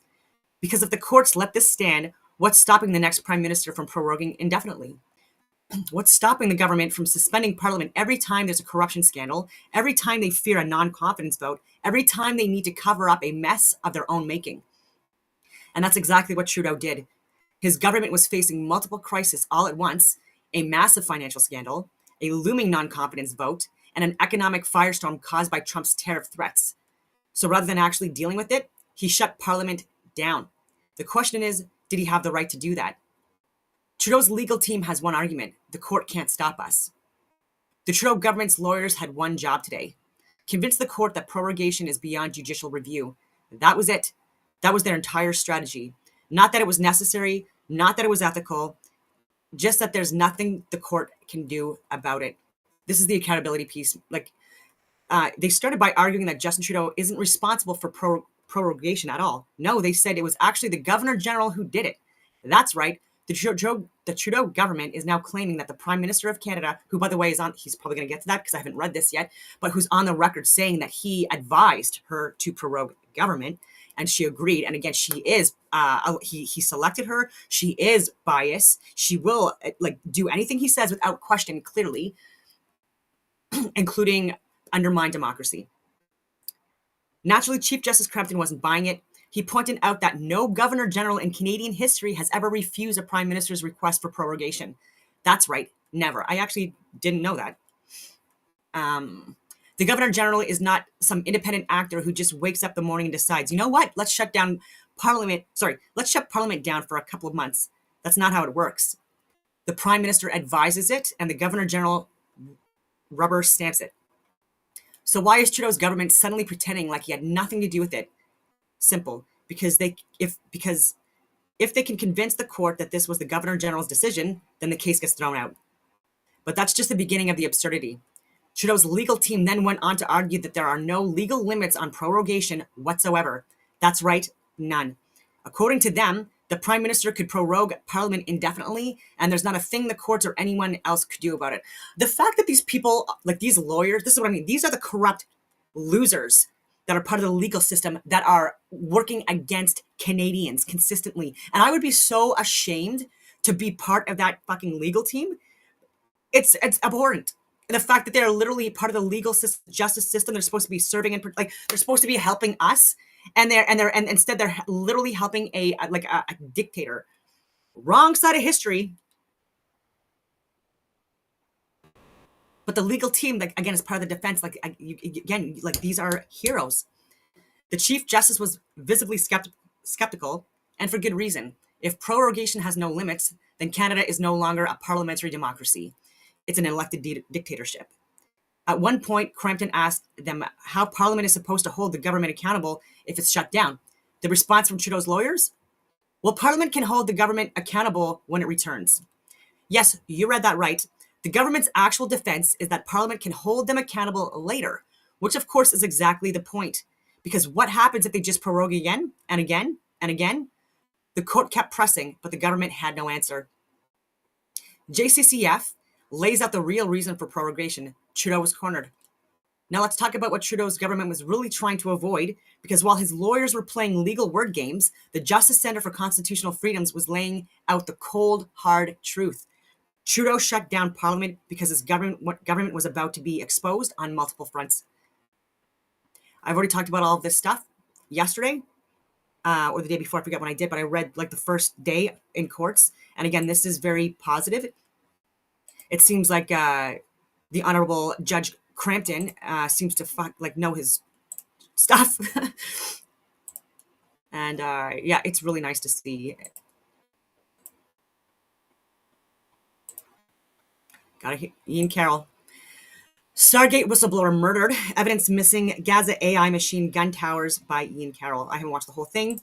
Because if the courts let this stand, what's stopping the next Prime Minister from proroguing indefinitely? What's stopping the government from suspending Parliament every time there's a corruption scandal, every time they fear a non-confidence vote, every time they need to cover up a mess of their own making? And that's exactly what Trudeau did. His government was facing multiple crises all at once, a massive financial scandal, a looming non-confidence vote, and an economic firestorm caused by Trump's tariff threats. So rather than actually dealing with it, he shut Parliament down. The question is, did he have the right to do that? Trudeau's legal team has one argument: the court can't stop us. The Trudeau government's lawyers had one job today: convince the court that prorogation is beyond judicial review. That was it. That was their entire strategy. Not that it was necessary, not that it was ethical, just that there's nothing the court can do about it. This is the accountability piece. Like, they started by arguing that Justin Trudeau isn't responsible for prorogation at all. No, they said it was actually the Governor General who did it. That's right. The Trudeau government is now claiming that the Prime Minister of Canada, who, by the way, he's probably going to get to that because I haven't read this yet, but who's on the record saying that he advised her to prorogue government, and she agreed. And again, she is, he selected her. She is biased. She will do anything he says without question, clearly, including undermine democracy. Naturally, Chief Justice Crampton wasn't buying it. He pointed out that no Governor General in Canadian history has ever refused a Prime Minister's request for prorogation. That's right, never. I actually didn't know that. The Governor General is not some independent actor who just wakes up the morning and decides, you know what, let's shut down Parliament. Let's shut Parliament down for a couple of months. That's not how it works. The Prime Minister advises it, and the Governor General rubber stamps it. So why is Trudeau's government suddenly pretending like he had nothing to do with it? Simple, because if they can convince the court that this was the Governor General's decision, then the case gets thrown out. But that's just the beginning of the absurdity. Trudeau's legal team then went on to argue that there are no legal limits on prorogation whatsoever. That's right, none. According to them, the Prime Minister could prorogue Parliament indefinitely, and there's not a thing the courts or anyone else could do about it. The fact that these people, like these lawyers, this is what I mean, these are the corrupt losers that are part of the legal system that are working against Canadians consistently. And I would be so ashamed to be part of that fucking legal team. It's abhorrent. And the fact that they're literally part of the legal system, justice system, they're supposed to be serving and they're supposed to be helping us, and instead they're literally helping a dictator. Wrong side of history. But the legal team, again, is part of the defense. These are heroes. The Chief Justice was visibly skeptical, and for good reason. If prorogation has no limits, then Canada is no longer a parliamentary democracy. It's an elected dictatorship. At one point, Crampton asked them how Parliament is supposed to hold the government accountable if it's shut down. The response from Trudeau's lawyers? Well, Parliament can hold the government accountable when it returns. Yes, you read that right. The government's actual defense is that Parliament can hold them accountable later, which of course is exactly the point. Because what happens if they just prorogue again and again and again? The court kept pressing, but the government had no answer. JCCF lays out the real reason for prorogation. Trudeau was cornered. Now let's talk about what Trudeau's government was really trying to avoid, because while his lawyers were playing legal word games, the Justice Center for Constitutional Freedoms was laying out the cold, hard truth. Trudeau shut down Parliament because his government was about to be exposed on multiple fronts. I've already talked about all of this stuff yesterday or the day before. I forget when I did, but I read the first day in courts. And again, this is very positive. It seems like the Honorable Judge Crampton seems to know his stuff. And yeah, it's really nice to see. Got it. Ian Carroll. Stargate whistleblower murdered. Evidence missing. Gaza AI machine gun towers by Ian Carroll. I haven't watched the whole thing,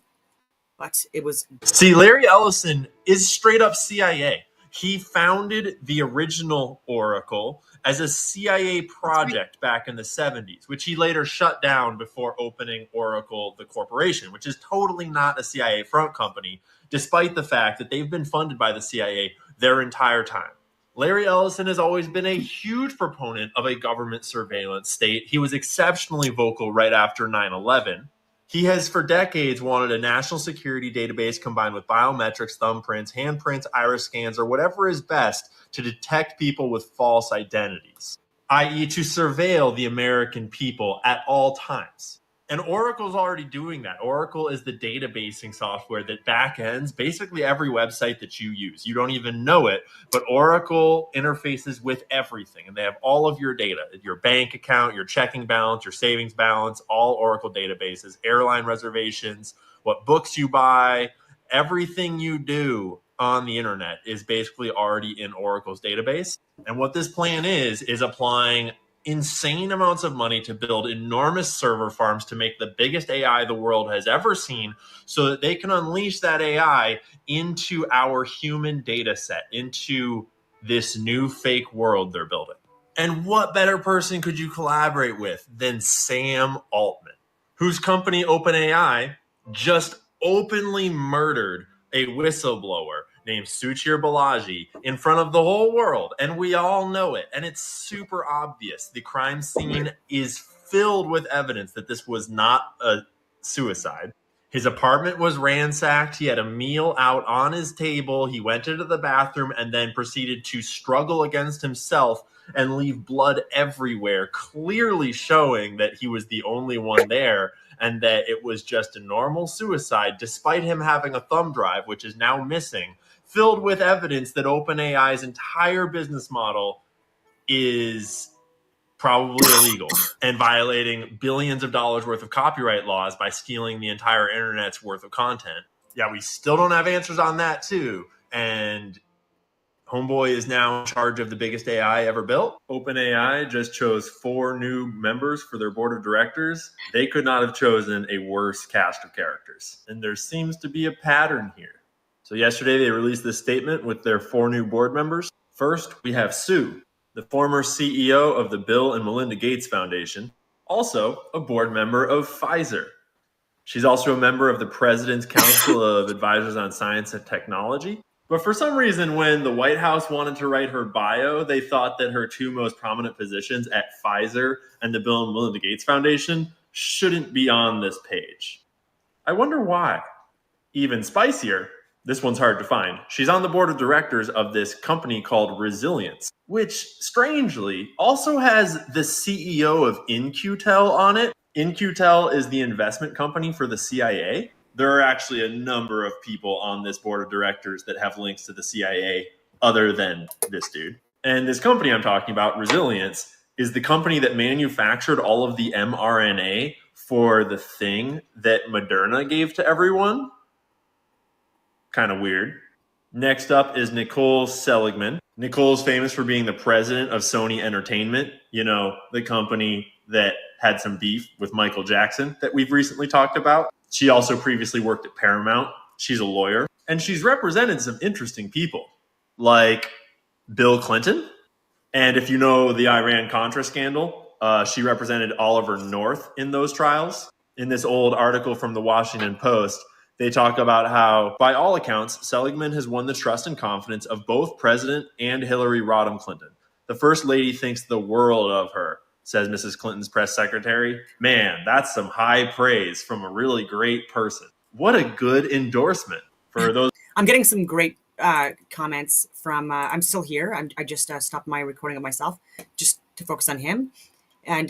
but it was. See, Larry Ellison is straight up CIA. He founded the original Oracle as a CIA project back in the 70s, which he later shut down before opening Oracle, the corporation, which is totally not a CIA front company, despite the fact that they've been funded by the CIA their entire time. Larry Ellison has always been a huge proponent of a government surveillance state. He was exceptionally vocal right after 9/11. He has for decades wanted a national security database combined with biometrics, thumbprints, handprints, iris scans, or whatever is best to detect people with false identities, i.e. to surveil the American people at all times. And Oracle's already doing that. Oracle is the databasing software that backends basically every website that you use. You don't even know it, but Oracle interfaces with everything. And they have all of your data, your bank account, your checking balance, your savings balance, all Oracle databases, airline reservations, what books you buy, everything you do on the internet is basically already in Oracle's database. And what this plan is applying insane amounts of money to build enormous server farms to make the biggest AI the world has ever seen so that they can unleash that AI into our human data set, into this new fake world they're building. And what better person could you collaborate with than Sam Altman, whose company OpenAI just openly murdered a whistleblower named Suchir Balaji in front of the whole world. And we all know it. And it's super obvious. The crime scene is filled with evidence that this was not a suicide. His apartment was ransacked. He had a meal out on his table. He went into the bathroom and then proceeded to struggle against himself and leave blood everywhere, clearly showing that he was the only one there and that it was just a normal suicide, despite him having a thumb drive, which is now missing, filled with evidence that OpenAI's entire business model is probably illegal and violating billions of dollars worth of copyright laws by stealing the entire internet's worth of content. Yeah, we still don't have answers on that too. And Homeboy is now in charge of the biggest AI ever built. OpenAI just chose 4 new members for their board of directors. They could not have chosen a worse cast of characters. And there seems to be a pattern here. So yesterday they released this statement with their 4 new board members. First, we have Sue, the former CEO of the Bill and Melinda Gates Foundation, also a board member of Pfizer. She's also a member of the President's Council of Advisors on Science and Technology. But for some reason, when the White House wanted to write her bio, they thought that her 2 most prominent positions at Pfizer and the Bill and Melinda Gates Foundation shouldn't be on this page. I wonder why. Even spicier, this one's hard to find. She's on the board of directors of this company called Resilience, which strangely also has the CEO of In-Q-Tel on it. In-Q-Tel is the investment company for the CIA. There are actually a number of people on this board of directors that have links to the CIA other than this dude. And this company I'm talking about, Resilience, is the company that manufactured all of the mRNA for the thing that Moderna gave to everyone. Kind of weird. Next up is Nicole Seligman. Nicole's famous for being the president of Sony Entertainment, you know, the company that had some beef with Michael Jackson that we've recently talked about. She also previously worked at Paramount. She's a lawyer. And she's represented some interesting people, like Bill Clinton. And if you know the Iran-Contra scandal, she represented Oliver North in those trials. In this old article from the Washington Post, they talk about how, by all accounts, Seligman has won the trust and confidence of both President and Hillary Rodham Clinton. The First Lady thinks the world of her, says Mrs. Clinton's press secretary. Man, that's some high praise from a really great person. What a good endorsement for those. I'm getting some great comments from, I'm still here. I just stopped my recording of myself just to focus on him. And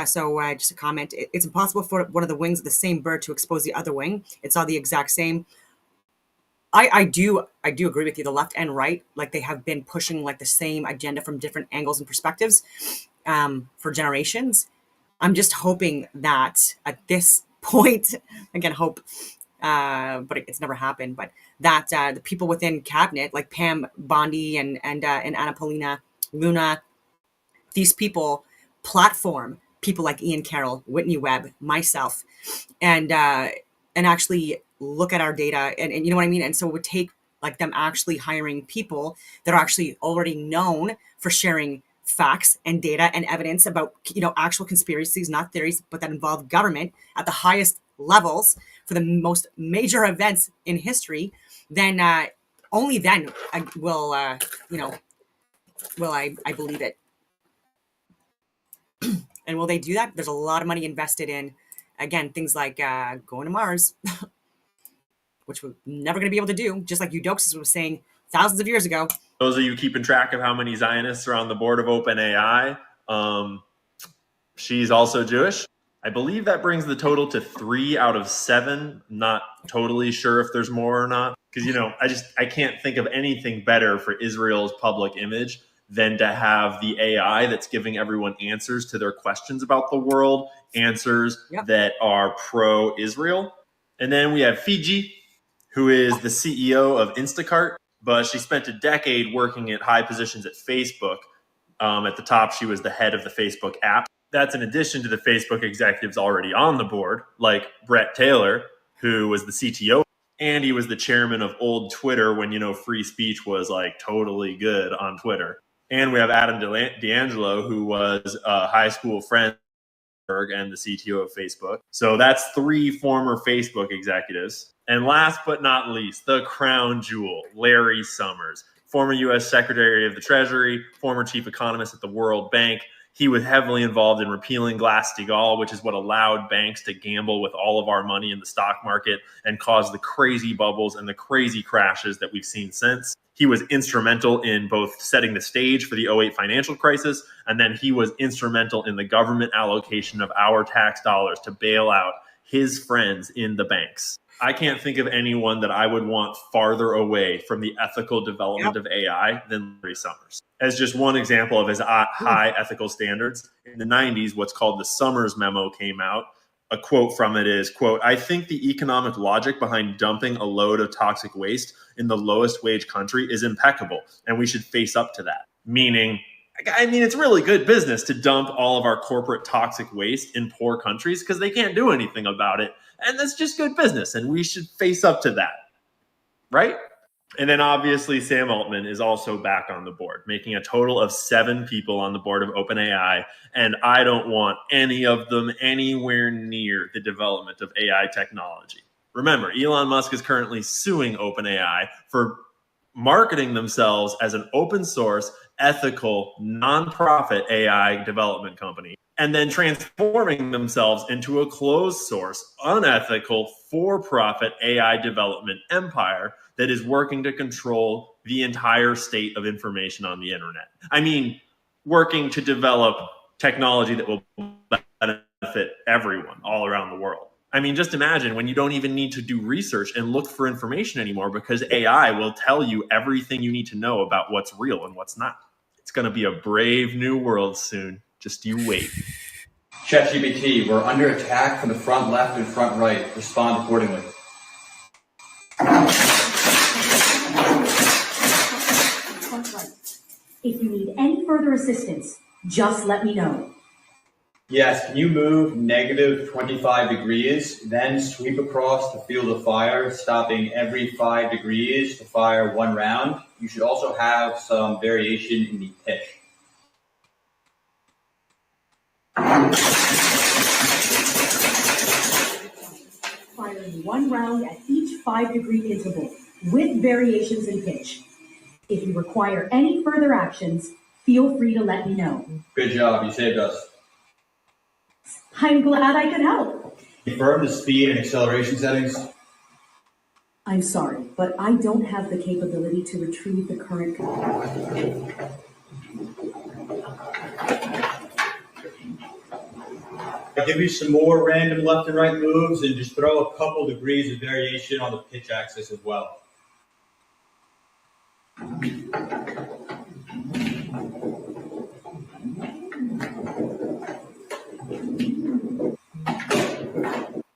so just a comment. It's impossible for one of the wings of the same bird to expose the other wing. It's all the exact same. I do agree with you. The left and right, like they have been pushing like the same agenda from different angles and perspectives for generations. I'm just hoping that at this point, again, hope, but it's never happened, but that the people within cabinet, like Pam Bondi and Anna Paulina Luna, these people platform people like Ian Carroll, Whitney Webb, myself, and actually look at our data and you know what I mean? And so it would take like them actually hiring people that are actually already known for sharing facts and data and evidence about, you know, actual conspiracies, not theories, but that involve government at the highest levels for the most major events in history, then only then I believe it. And will they do that? There's a lot of money invested in, again, things like going to Mars, which we're never going to be able to do, just like Eudoxus was saying thousands of years ago. Those of you keeping track of how many Zionists are on the board of OpenAI, she's also Jewish. I believe that brings the total to 3 out of 7. Not totally sure if there's more or not. Because, you know, I can't think of anything better for Israel's public image than to have the AI that's giving everyone answers to their questions about the world, answers that are pro-Israel. And then we have Fiji, who is the CEO of Instacart, but she spent a decade working at high positions at Facebook. At the top, she was the head of the Facebook app. That's in addition to the Facebook executives already on the board, like Brett Taylor, who was the CTO, and he was the chairman of old Twitter when, you know, free speech was like totally good on Twitter. And we have Adam D'Angelo, who was a high school friend and the CTO of Facebook. So that's 3 former Facebook executives. And last but not least, the crown jewel, Larry Summers, former U.S. Secretary of the Treasury, former chief economist at the World Bank. He was heavily involved in repealing Glass-Steagall, which is what allowed banks to gamble with all of our money in the stock market and cause the crazy bubbles and the crazy crashes that we've seen since. He was instrumental in both setting the stage for the 2008 financial crisis, and then he was instrumental in the government allocation of our tax dollars to bail out his friends in the banks. I can't think of anyone that I would want farther away from the ethical development of AI than Larry Summers. As just one example of his high ethical standards, in the 90s, what's called the Summers Memo came out. A quote from it is, quote, "I think the economic logic behind dumping a load of toxic waste in the lowest wage country is impeccable, and we should face up to that." Meaning, I mean, it's really good business to dump all of our corporate toxic waste in poor countries because they can't do anything about it. And that's just good business, and we should face up to that, right? And then obviously Sam Altman is also back on the board, making a total of 7 people on the board of OpenAI, and I don't want any of them anywhere near the development of AI technology. Remember, Elon Musk is currently suing OpenAI for marketing themselves as an open source, ethical, nonprofit AI development company, and then transforming themselves into a closed source, unethical, for-profit AI development empire that is working to control the entire state of information on the internet. I mean, working to develop technology that will benefit everyone all around the world. I mean, just imagine when you don't even need to do research and look for information anymore because AI will tell you everything you need to know about what's real and what's not. It's going to be a brave new world soon. Just you wait. ChatGPT, we're under attack from the front left and front right. Respond accordingly. If you need any further assistance, just let me know. Yes, can you move -25 degrees, then sweep across the field of fire, stopping every 5 degrees to fire 1 round? You should also have some variation in the pitch. Firing 1 round at each 5-degree interval, with variations in pitch. If you require any further actions, feel free to let me know. Good job, you saved us. I'm glad I could help. Confirm the speed and acceleration settings. I'm sorry, but I don't have the capability to retrieve the current code. I'll give you some more random left and right moves and just throw a couple degrees of variation on the pitch axis as well.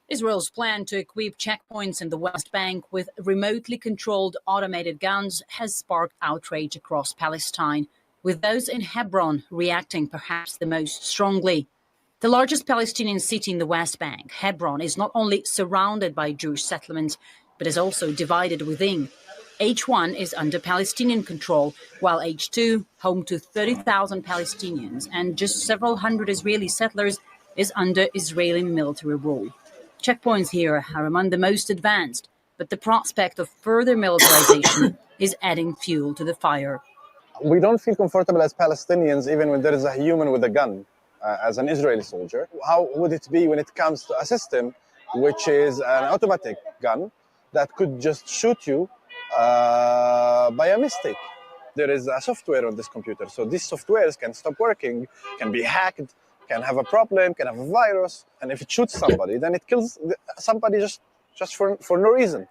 Israel's plan to equip checkpoints in the West Bank with remotely controlled automated guns has sparked outrage across Palestine, with those in Hebron reacting perhaps the most strongly. The largest Palestinian city in the West Bank, Hebron, is not only surrounded by Jewish settlements, but is also divided within. H1 is under Palestinian control, while H2, home to 30,000 Palestinians and just several hundred Israeli settlers, is under Israeli military rule. Checkpoints here are among the most advanced, but the prospect of further militarization is adding fuel to the fire. We don't feel comfortable as Palestinians even when there is a human with a gun, as an Israeli soldier. How would it be when it comes to a system which is an automatic gun that could just shoot you by a mistake? There is a software on this computer, so these softwares can stop working, can be hacked, can have a problem, can have a virus, and if it shoots somebody, then it kills somebody just for no reason.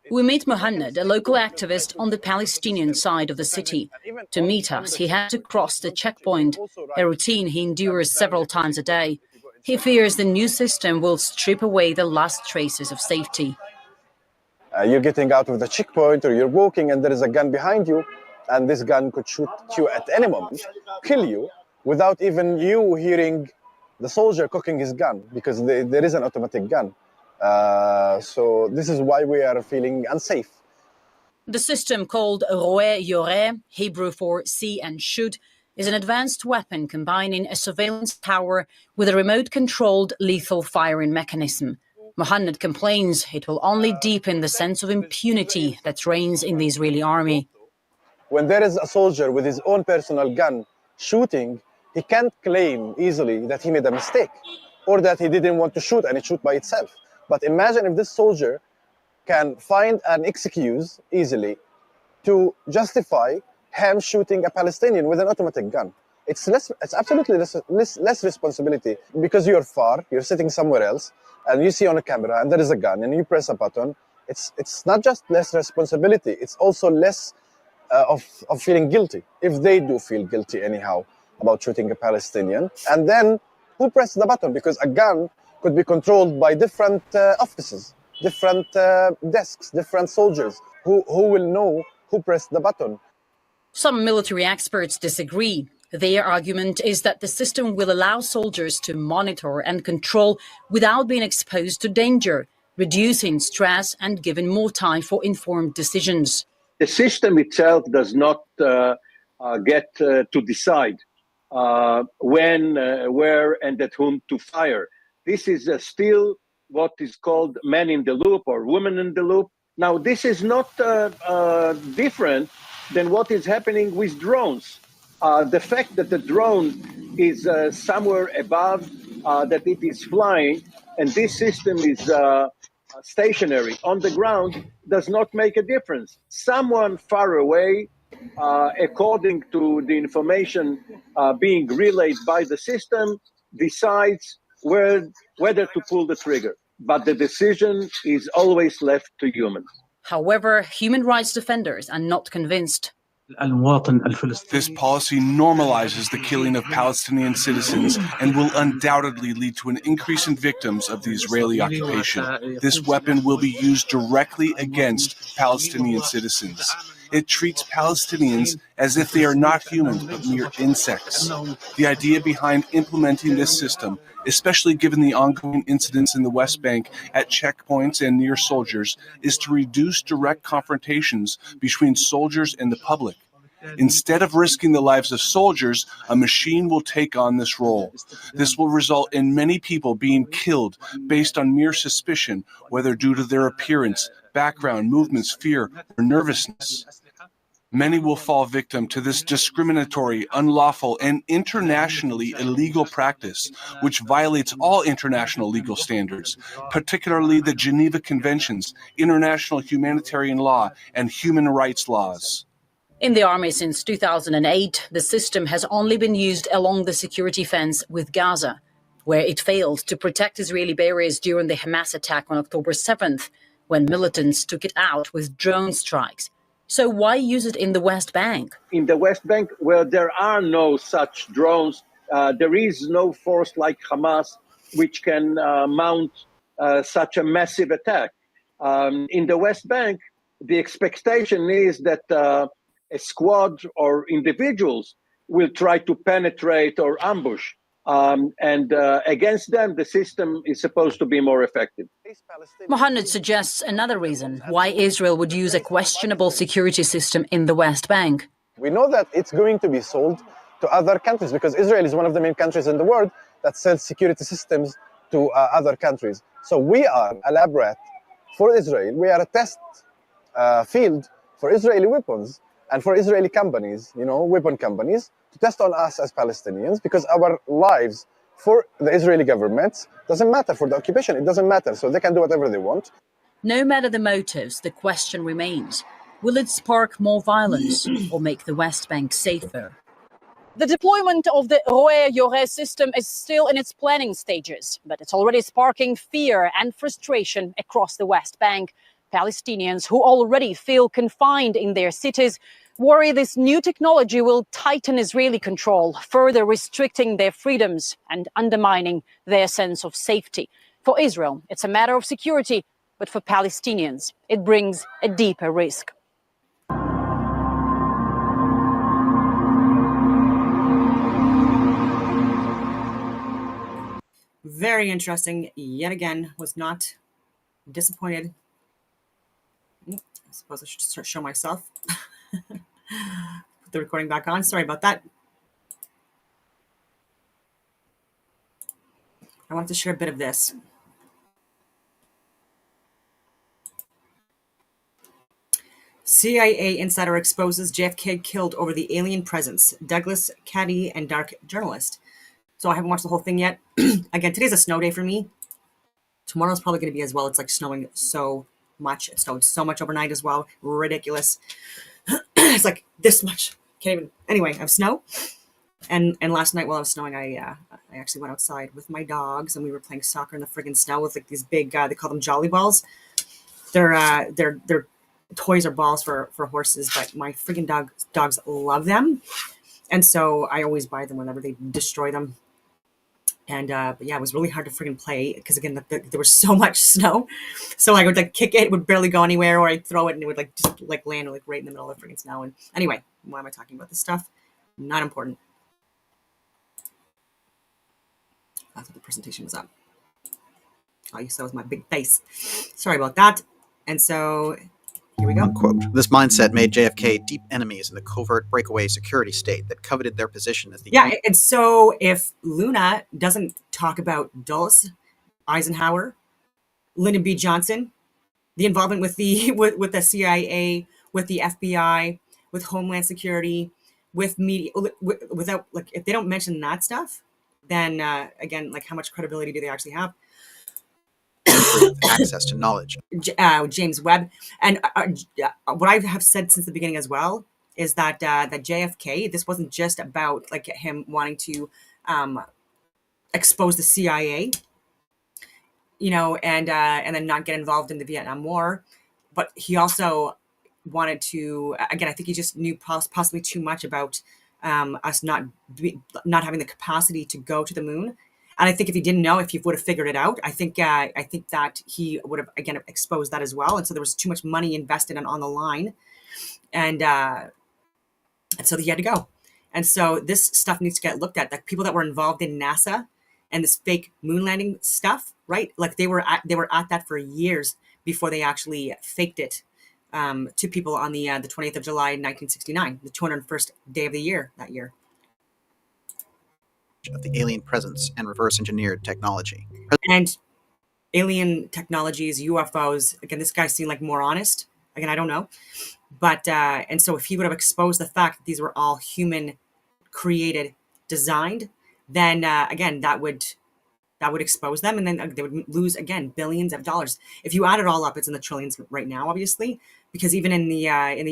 We meet Mohannad, a local activist on the Palestinian side of the city. To meet us, he had to cross the checkpoint, a routine he endures several times a day. He fears the new system will strip away the last traces of safety. You're getting out of the checkpoint or you're walking and there is a gun behind you, and this gun could shoot you at any moment, kill you, without even you hearing the soldier cocking his gun, because there is an automatic gun. So this is why we are feeling unsafe. The system, called Roeh Yoreh, Hebrew for see and shoot, is an advanced weapon combining a surveillance tower with a remote-controlled lethal firing mechanism. Mohanad complains it will only deepen the sense of impunity that reigns in the Israeli army. When there is a soldier with his own personal gun shooting, he can't claim easily that he made a mistake or that he didn't want to shoot and it shoot by itself. But imagine if this soldier can find an excuse easily to justify him shooting a Palestinian with an automatic gun. It's absolutely less responsibility, because you're far, you're sitting somewhere else, and you see on a camera and there is a gun and you press a button. It's not just less responsibility, it's also less of feeling guilty, if they do feel guilty anyhow about shooting a Palestinian. And then who pressed the button? Because a gun could be controlled by different offices, different desks, different soldiers. Who will know who pressed the button? Some military experts disagree. Their argument is that the system will allow soldiers to monitor and control without being exposed to danger, reducing stress and giving more time for informed decisions. The system itself does not get to decide when, where, and at whom to fire. This is still what is called man in the loop or woman in the loop. Now, this is not different than what is happening with drones. The fact that the drone is somewhere above, that it is flying, and this system is stationary on the ground, does not make a difference. Someone far away, according to the information being relayed by the system, decides whether to pull the trigger. But the decision is always left to humans. However, human rights defenders are not convinced. This policy normalizes the killing of Palestinian citizens and will undoubtedly lead to an increase in victims of the Israeli occupation. This weapon will be used directly against Palestinian citizens. It treats Palestinians as if they are not humans but mere insects. The idea behind implementing this system, especially given the ongoing incidents in the West Bank at checkpoints and near soldiers, is to reduce direct confrontations between soldiers and the public. Instead of risking the lives of soldiers, a machine will take on this role. This will result in many people being killed based on mere suspicion, whether due to their appearance, background, movements, fear, or nervousness. Many will fall victim to this discriminatory, unlawful, and internationally illegal practice, which violates all international legal standards, particularly the Geneva Conventions, international humanitarian law, and human rights laws. In the army since 2008, the system has only been used along the security fence with Gaza, where it failed to protect Israeli barriers during the Hamas attack on October 7th, when militants took it out with drone strikes. So why use it in the West Bank? In the West Bank, where there are no such drones, there is no force like Hamas which can mount such a massive attack. In the West Bank, the expectation is that a squad or individuals will try to penetrate or ambush. And against them, the system is supposed to be more effective. Mohanad suggests another reason why Israel would use a questionable security system in the West Bank. We know that it's going to be sold to other countries because Israel is one of the main countries in the world that sells security systems to other countries. So we are a lab rat for Israel. We are a test field for Israeli weapons and for Israeli companies, weapon companies, to test on us as Palestinians, because our lives for the Israeli government doesn't matter. For the occupation, it doesn't matter. So they can do whatever they want. No matter the motives, the question remains, will it spark more violence or make the West Bank safer? The deployment of the Roeh Yoreh system is still in its planning stages, but it's already sparking fear and frustration across the West Bank. Palestinians who already feel confined in their cities worry this new technology will tighten Israeli control, further restricting their freedoms and undermining their sense of safety. For Israel, it's a matter of security, but for Palestinians, it brings a deeper risk. Very interesting. Yet again, was not disappointed. suppose I should start show myself. Put the recording back on. Sorry about that. I wanted to share a bit of this. CIA insider exposes JFK killed over the alien presence. Douglas Caddy and dark journalist. So I haven't watched the whole thing yet. Again, today's a snow day for me. Tomorrow's probably going to be as well. It's like snowing so much. It snowed so much overnight as well. Ridiculous. It's like this much. Can't even. Anyway, I have snow. And last night while I was snowing, I actually went outside with my dogs and we were playing soccer in the friggin' snow with like these big, they call them jolly balls. They're toys or balls for horses, but my friggin' dogs love them. And so I always buy them whenever they destroy them. And but yeah, it was really hard to friggin' play because again, there was so much snow. So I would like kick it, it would barely go anywhere, or I'd throw it and it would like just like land like right in the middle of the friggin' snow. And anyway, why am I talking about this stuff? Not important. That's what the presentation was up. Oh, you saw was my big face. Sorry about that. And so here we go. Unquote. This mindset made JFK deep enemies in the covert breakaway security state that coveted their position as the and so if Luna doesn't talk about Dulles, Eisenhower, Lyndon B. Johnson, the involvement with the with the CIA, with the FBI, with Homeland Security, with media, without like if they don't mention that stuff, then again, like how much credibility do they actually have? access to knowledge. James Webb. And what I have said since the beginning as well is that that JFK, this wasn't just about like him wanting to expose the CIA, you know, and then not get involved in the Vietnam War, but he also wanted to, again, I think he just knew possibly too much about us not having the capacity to go to the moon. And I think if he didn't know, if he would have figured it out, I think that he would have again exposed that as well. And so there was too much money invested on the line, and so he had to go. And so this stuff needs to get looked at. Like people that were involved in NASA and this fake moon landing stuff, right? Like they were at that for years before they actually faked it to people on the 20th of July, 1969, the 201st day of the year that year. Of the alien presence and reverse engineered technology. And alien technologies, UFOs, again, this guy seemed like more honest. Again, I don't know. But, and so if he would have exposed the fact that these were all human created, designed, then again, that would expose them, and then they would lose, again, billions of dollars. If you add it all up, it's in the trillions right now, obviously, because even in the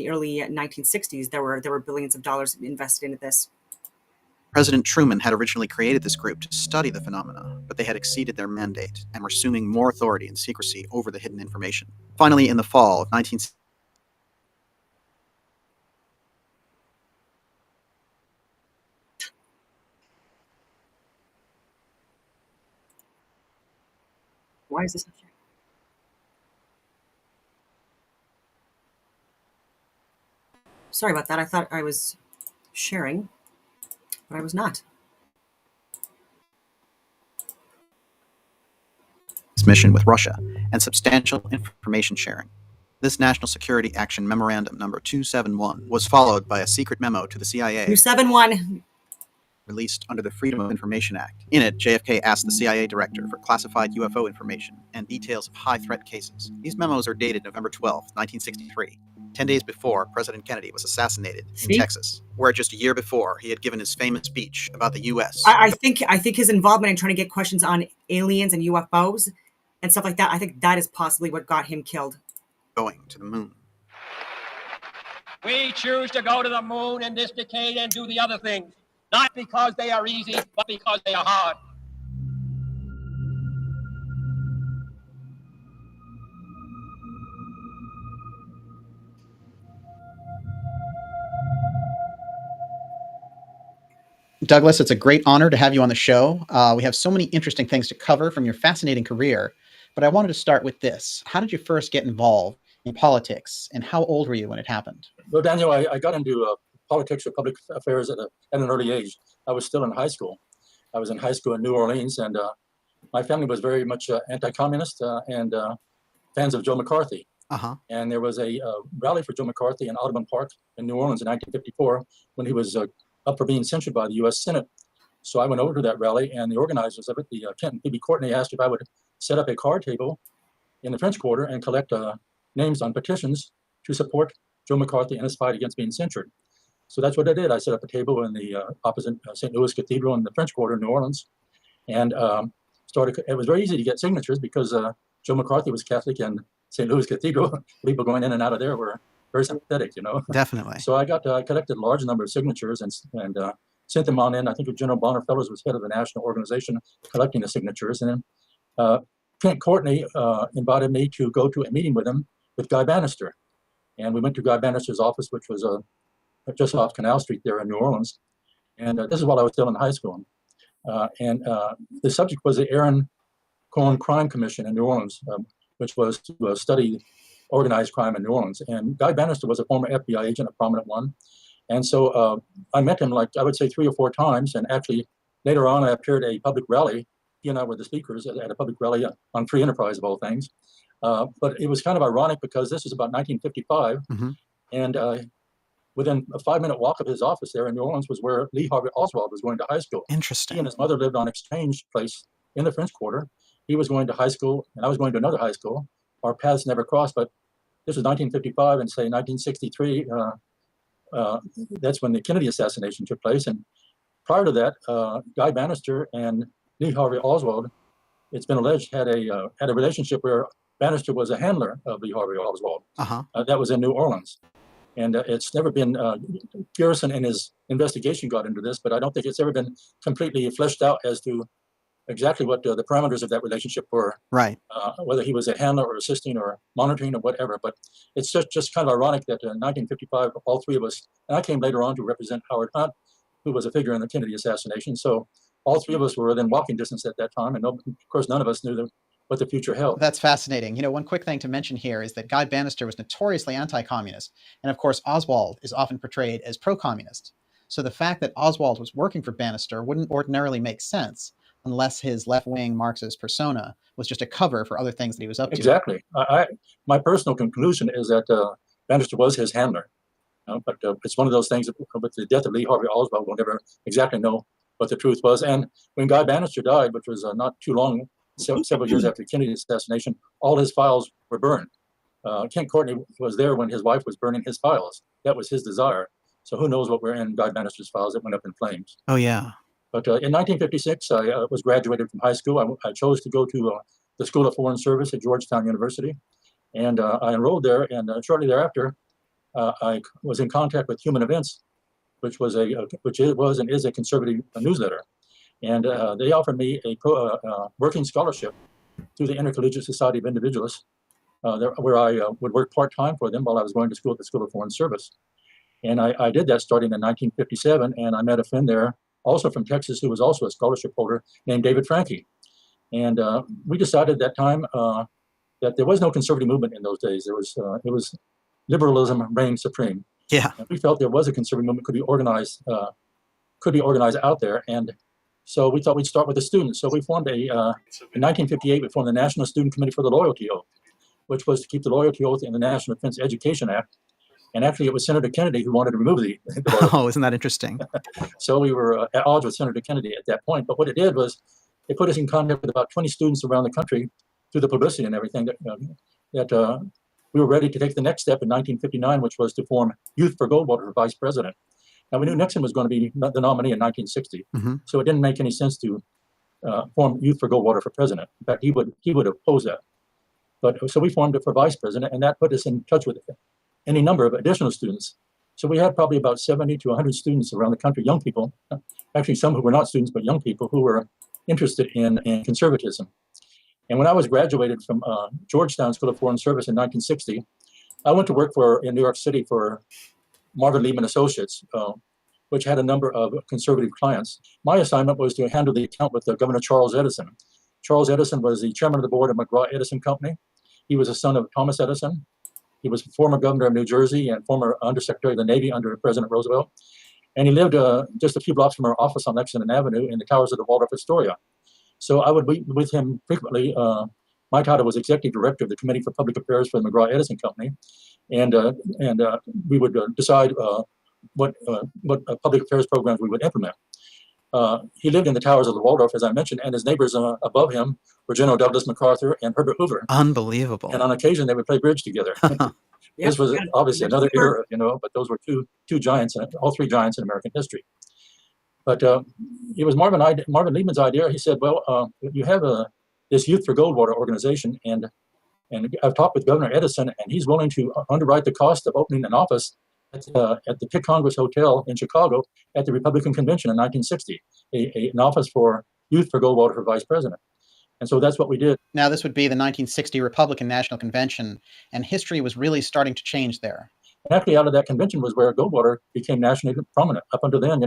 early 1960s, there were billions of dollars invested into this. President Truman had originally created this group to study the phenomena, but they had exceeded their mandate and were assuming more authority and secrecy over the hidden information. Finally, in the fall of 1960, Why is this not sharing? Sorry about that. I thought I was sharing, but I was not. mission with Russia and substantial information sharing. This National Security Action Memorandum number 271 was followed by a secret memo to the CIA 271 released under the Freedom of Information Act. In it, JFK asked the CIA director for classified UFO information and details of high-threat cases. These memos are dated November 12, 1963, 10 days before President Kennedy was assassinated in Texas, where just a year before he had given his famous speech about the U.S. I think his involvement in trying to get questions on aliens and UFOs and stuff like that, I think that is possibly what got him killed. Going to the moon. We choose to go to the moon in this decade and do the other things, not because they are easy, but because they are hard. Douglas, it's a great honor to have you on the show. We have so many interesting things to cover from your fascinating career, but I wanted to start with this. How did you first get involved in politics, and how old were you when it happened? Well, Daniel, I got into politics or public affairs at an early age. I was still in high school. I was in high school in New Orleans, and my family was very much anti-communist and fans of Joe McCarthy. And there was a rally for Joe McCarthy in Audubon Park in New Orleans in 1954 when he was up for being censured by the U.S. Senate. So I went over to that rally, and the organizers of it, the Kent and Phoebe Courtney, asked if I would set up a card table in the French Quarter and collect names on petitions to support Joe McCarthy in his fight against being censored. So that's what I did. I set up a table in the opposite St. Louis Cathedral in the French Quarter in New Orleans, and started. It was very easy to get signatures because Joe McCarthy was Catholic, and St. Louis Cathedral, people going in and out of there were very sympathetic, you know. Definitely. So I collected a large number of signatures and sent them on in. I think General Bonner Fellows was head of the national organization collecting the signatures, and then Kent Courtney invited me to go to a meeting with him with Guy Bannister, and we went to Guy Bannister's office, which was just off Canal Street there in New Orleans. And this is while I was still in high school. And the subject was the Aaron Cohen Crime Commission in New Orleans, which was to study organized crime in New Orleans. And Guy Bannister was a former FBI agent, a prominent one. And so I met him, like I would say 3 or 4 times. And actually, later on, I appeared at a public rally. He and I were the speakers at a public rally on free enterprise, of all things. But it was kind of ironic because this was about 1955. And within a 5-minute walk of his office there in New Orleans was where Lee Harvey Oswald was going to high school. Interesting. He and his mother lived on Exchange Place in the French Quarter. He was going to high school, and I was going to another high school. Our paths never crossed, but this was 1955, and say 1963, that's when the Kennedy assassination took place. And prior to that, Guy Bannister and Lee Harvey Oswald, it's been alleged, had a relationship where Bannister was a handler of Lee Harvey Oswald. That was in New Orleans. And it's never been, Garrison in his investigation got into this, but I don't think it's ever been completely fleshed out as to exactly what the parameters of that relationship were. Right. Whether he was a handler or assisting or monitoring or whatever. But it's just kind of ironic that in 1955, all 3 of us, and I came later on to represent Howard Hunt, who was a figure in the Kennedy assassination. So all 3 of us were within walking distance at that time. And of course, none of us knew what the future held. That's fascinating. You know, one quick thing to mention here is that Guy Bannister was notoriously anti-communist. And of course, Oswald is often portrayed as pro-communist. So the fact that Oswald was working for Bannister wouldn't ordinarily make sense unless his left-wing Marxist persona was just a cover for other things that he was up to. Exactly. My personal conclusion is that Bannister was his handler. But it's one of those things that with the death of Lee Harvey Oswald, we'll never exactly know what the truth was. And when Guy Bannister died, which was not too long, several years after the Kennedy assassination, all his files were burned. Kent Courtney was there when his wife was burning his files. That was his desire. So who knows what were in Guy Bannister's files that went up in flames. Oh, yeah. But in 1956, I was graduated from high school. I chose to go to the School of Foreign Service at Georgetown University. And I enrolled there. And shortly thereafter, I was in contact with Human Events, which was and is a conservative newsletter. And they offered me a working scholarship through the Intercollegiate Society of Individualists, where I would work part-time for them while I was going to school at the School of Foreign Service. And I did that starting in 1957, and I met a friend there, also from Texas, who was also a scholarship holder, named David Franke. And we decided at that time that there was no conservative movement in those days. It was liberalism reigned supreme. Yeah. And we felt there was a conservative movement could be organized out there. And so we thought we'd start with the students. So we formed in 1958, we formed the National Student Committee for the Loyalty Oath, which was to keep the loyalty oath in the National Defense Education Act. And actually, it was Senator Kennedy who wanted to remove the Oh, isn't that interesting? So we were at odds with Senator Kennedy at that point. But what it did was it put us in contact with about 20 students around the country through the publicity and everything that we were ready to take the next step in 1959, which was to form Youth for Goldwater for vice president. Now, we knew Nixon was going to be the nominee in 1960, so it didn't make any sense to form Youth for Goldwater for president. In fact, he would oppose that. But so we formed it for vice president, and that put us in touch with any number of additional students. So we had probably about 70 to 100 students around the country, young people, actually some who were not students, but young people who were interested in conservatism. And when I was graduated from Georgetown School of Foreign Service in 1960, I went to work in New York City for Marvin Liebman Associates, which had a number of conservative clients. My assignment was to handle the account with Governor Charles Edison. Charles Edison was the chairman of the board of McGraw-Edison Company. He was a son of Thomas Edison. He was former governor of New Jersey and former undersecretary of the Navy under President Roosevelt. And he lived just a few blocks from our office on Lexington Avenue in the towers of the Waldorf Astoria. So I would meet with him frequently my title was executive director of the Committee for Public Affairs for the McGraw Edison Company, and we would decide what public affairs programs we would implement. He lived in the towers of the Waldorf, as I mentioned, and his neighbors above him were General Douglas MacArthur and Herbert Hoover. Unbelievable. And on occasion, they would play bridge together. This was obviously another era, but those were two giants, all three giants in American history. But it was Marvin Liebman's idea. He said, well, you have this Youth for Goldwater organization, and I've talked with Governor Edison, and he's willing to underwrite the cost of opening an office at the Pitt Congress Hotel in Chicago at the Republican Convention in 1960, an office for Youth for Goldwater for vice president. And so that's what we did. Now, this would be the 1960 Republican National Convention, and history was really starting to change there. And actually, out of that convention was where Goldwater became nationally prominent. Up until then,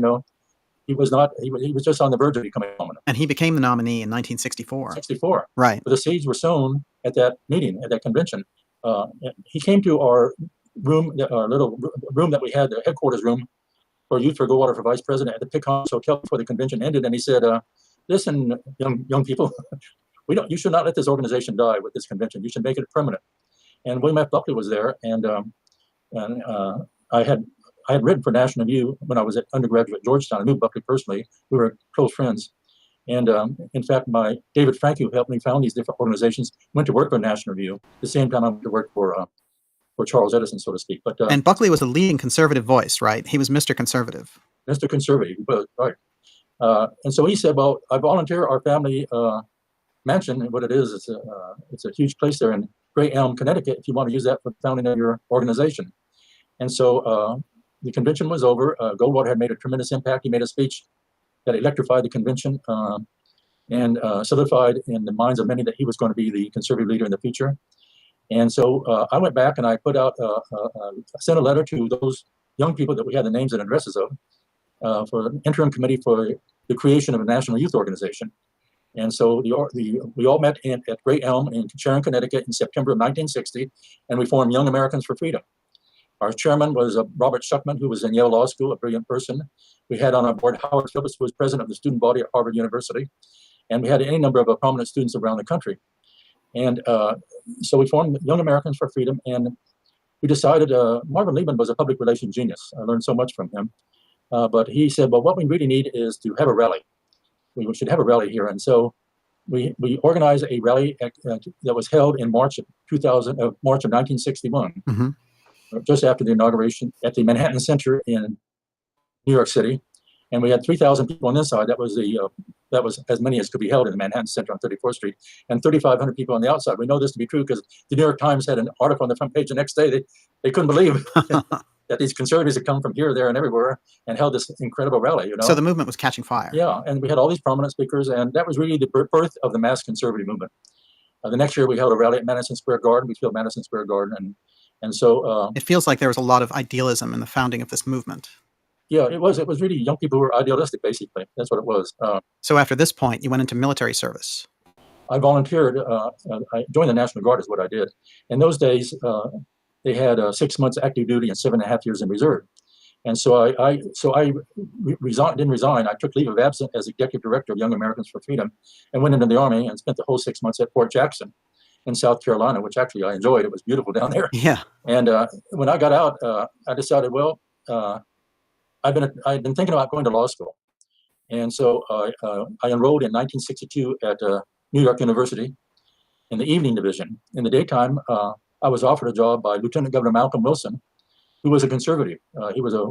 he was not. He was just on the verge of becoming prominent. And he became the nominee in 1964. 64. Right. But the seeds were sown at that meeting, at that convention. He came to our room, our little room that we had, the headquarters room for Youth for Goldwater for vice president at the Pitt Congress Hotel before the convention ended, and he said, "Listen, young people, you should not let this organization die with this convention. You should make it permanent." And William F. Buckley was there, and I had written for National Review when I was at undergraduate at Georgetown. I knew Buckley personally. We were close friends. And in fact, David Franke, who helped me found these different organizations, went to work for National Review at the same time I went to work for Charles Edison, so to speak. But and Buckley was a leading conservative voice, right? He was Mr. Conservative. Mr. Conservative, right. And so he said, well, I volunteer our family mansion. And what it is, it's a huge place there in Great Elm, Connecticut, if you want to use that for the founding of your organization. And so the convention was over. Goldwater had made a tremendous impact. He made a speech that electrified the convention and solidified in the minds of many that he was going to be the conservative leader in the future. And so I went back and I put out, sent a letter to those young people that we had the names and addresses of for an interim committee for the creation of a national youth organization. And so we all met at Great Elm in Sharon, Connecticut in September of 1960, and we formed Young Americans for Freedom. Our chairman was Robert Schuckman, who was in Yale Law School, a brilliant person. We had on our board Howard Phillips, who was president of the student body at Harvard University. And we had any number of prominent students around the country. And so we formed Young Americans for Freedom, and we decided, Marvin Liebman was a public relations genius. I learned so much from him. But he said, well, what we really need is to have a rally. We should have a rally here. And so we organized a rally that was held in March of 1961, just after the inauguration at the Manhattan Center in New York City. And we had 3,000 people on this side. That was as many as could be held in the Manhattan Center on 34th Street, and 3,500 people on the outside. We know this to be true because the New York Times had an article on the front page the next day. They couldn't believe that these conservatives had come from here, there, and everywhere and held this incredible rally. So the movement was catching fire. Yeah, and we had all these prominent speakers, and that was really the birth of the mass conservative movement. The next year, we held a rally at Madison Square Garden. We filled Madison Square Garden, and so it feels like there was a lot of idealism in the founding of this movement. Yeah, it was really young people who were idealistic, basically. That's what it was. So after this point, you went into military service. I volunteered. I joined the National Guard is what I did. In those days, they had 6 months active duty and 7.5 years in reserve. And so I didn't resign. I took leave of absence as executive director of Young Americans for Freedom and went into the Army and spent the whole 6 months at Fort Jackson in South Carolina, which actually I enjoyed. It was beautiful down there. Yeah. And when I got out, I decided, well, I'd been thinking about going to law school. And so I enrolled in 1962 at New York University in the evening division. In the daytime, I was offered a job by Lieutenant Governor Malcolm Wilson, who was a conservative. He was a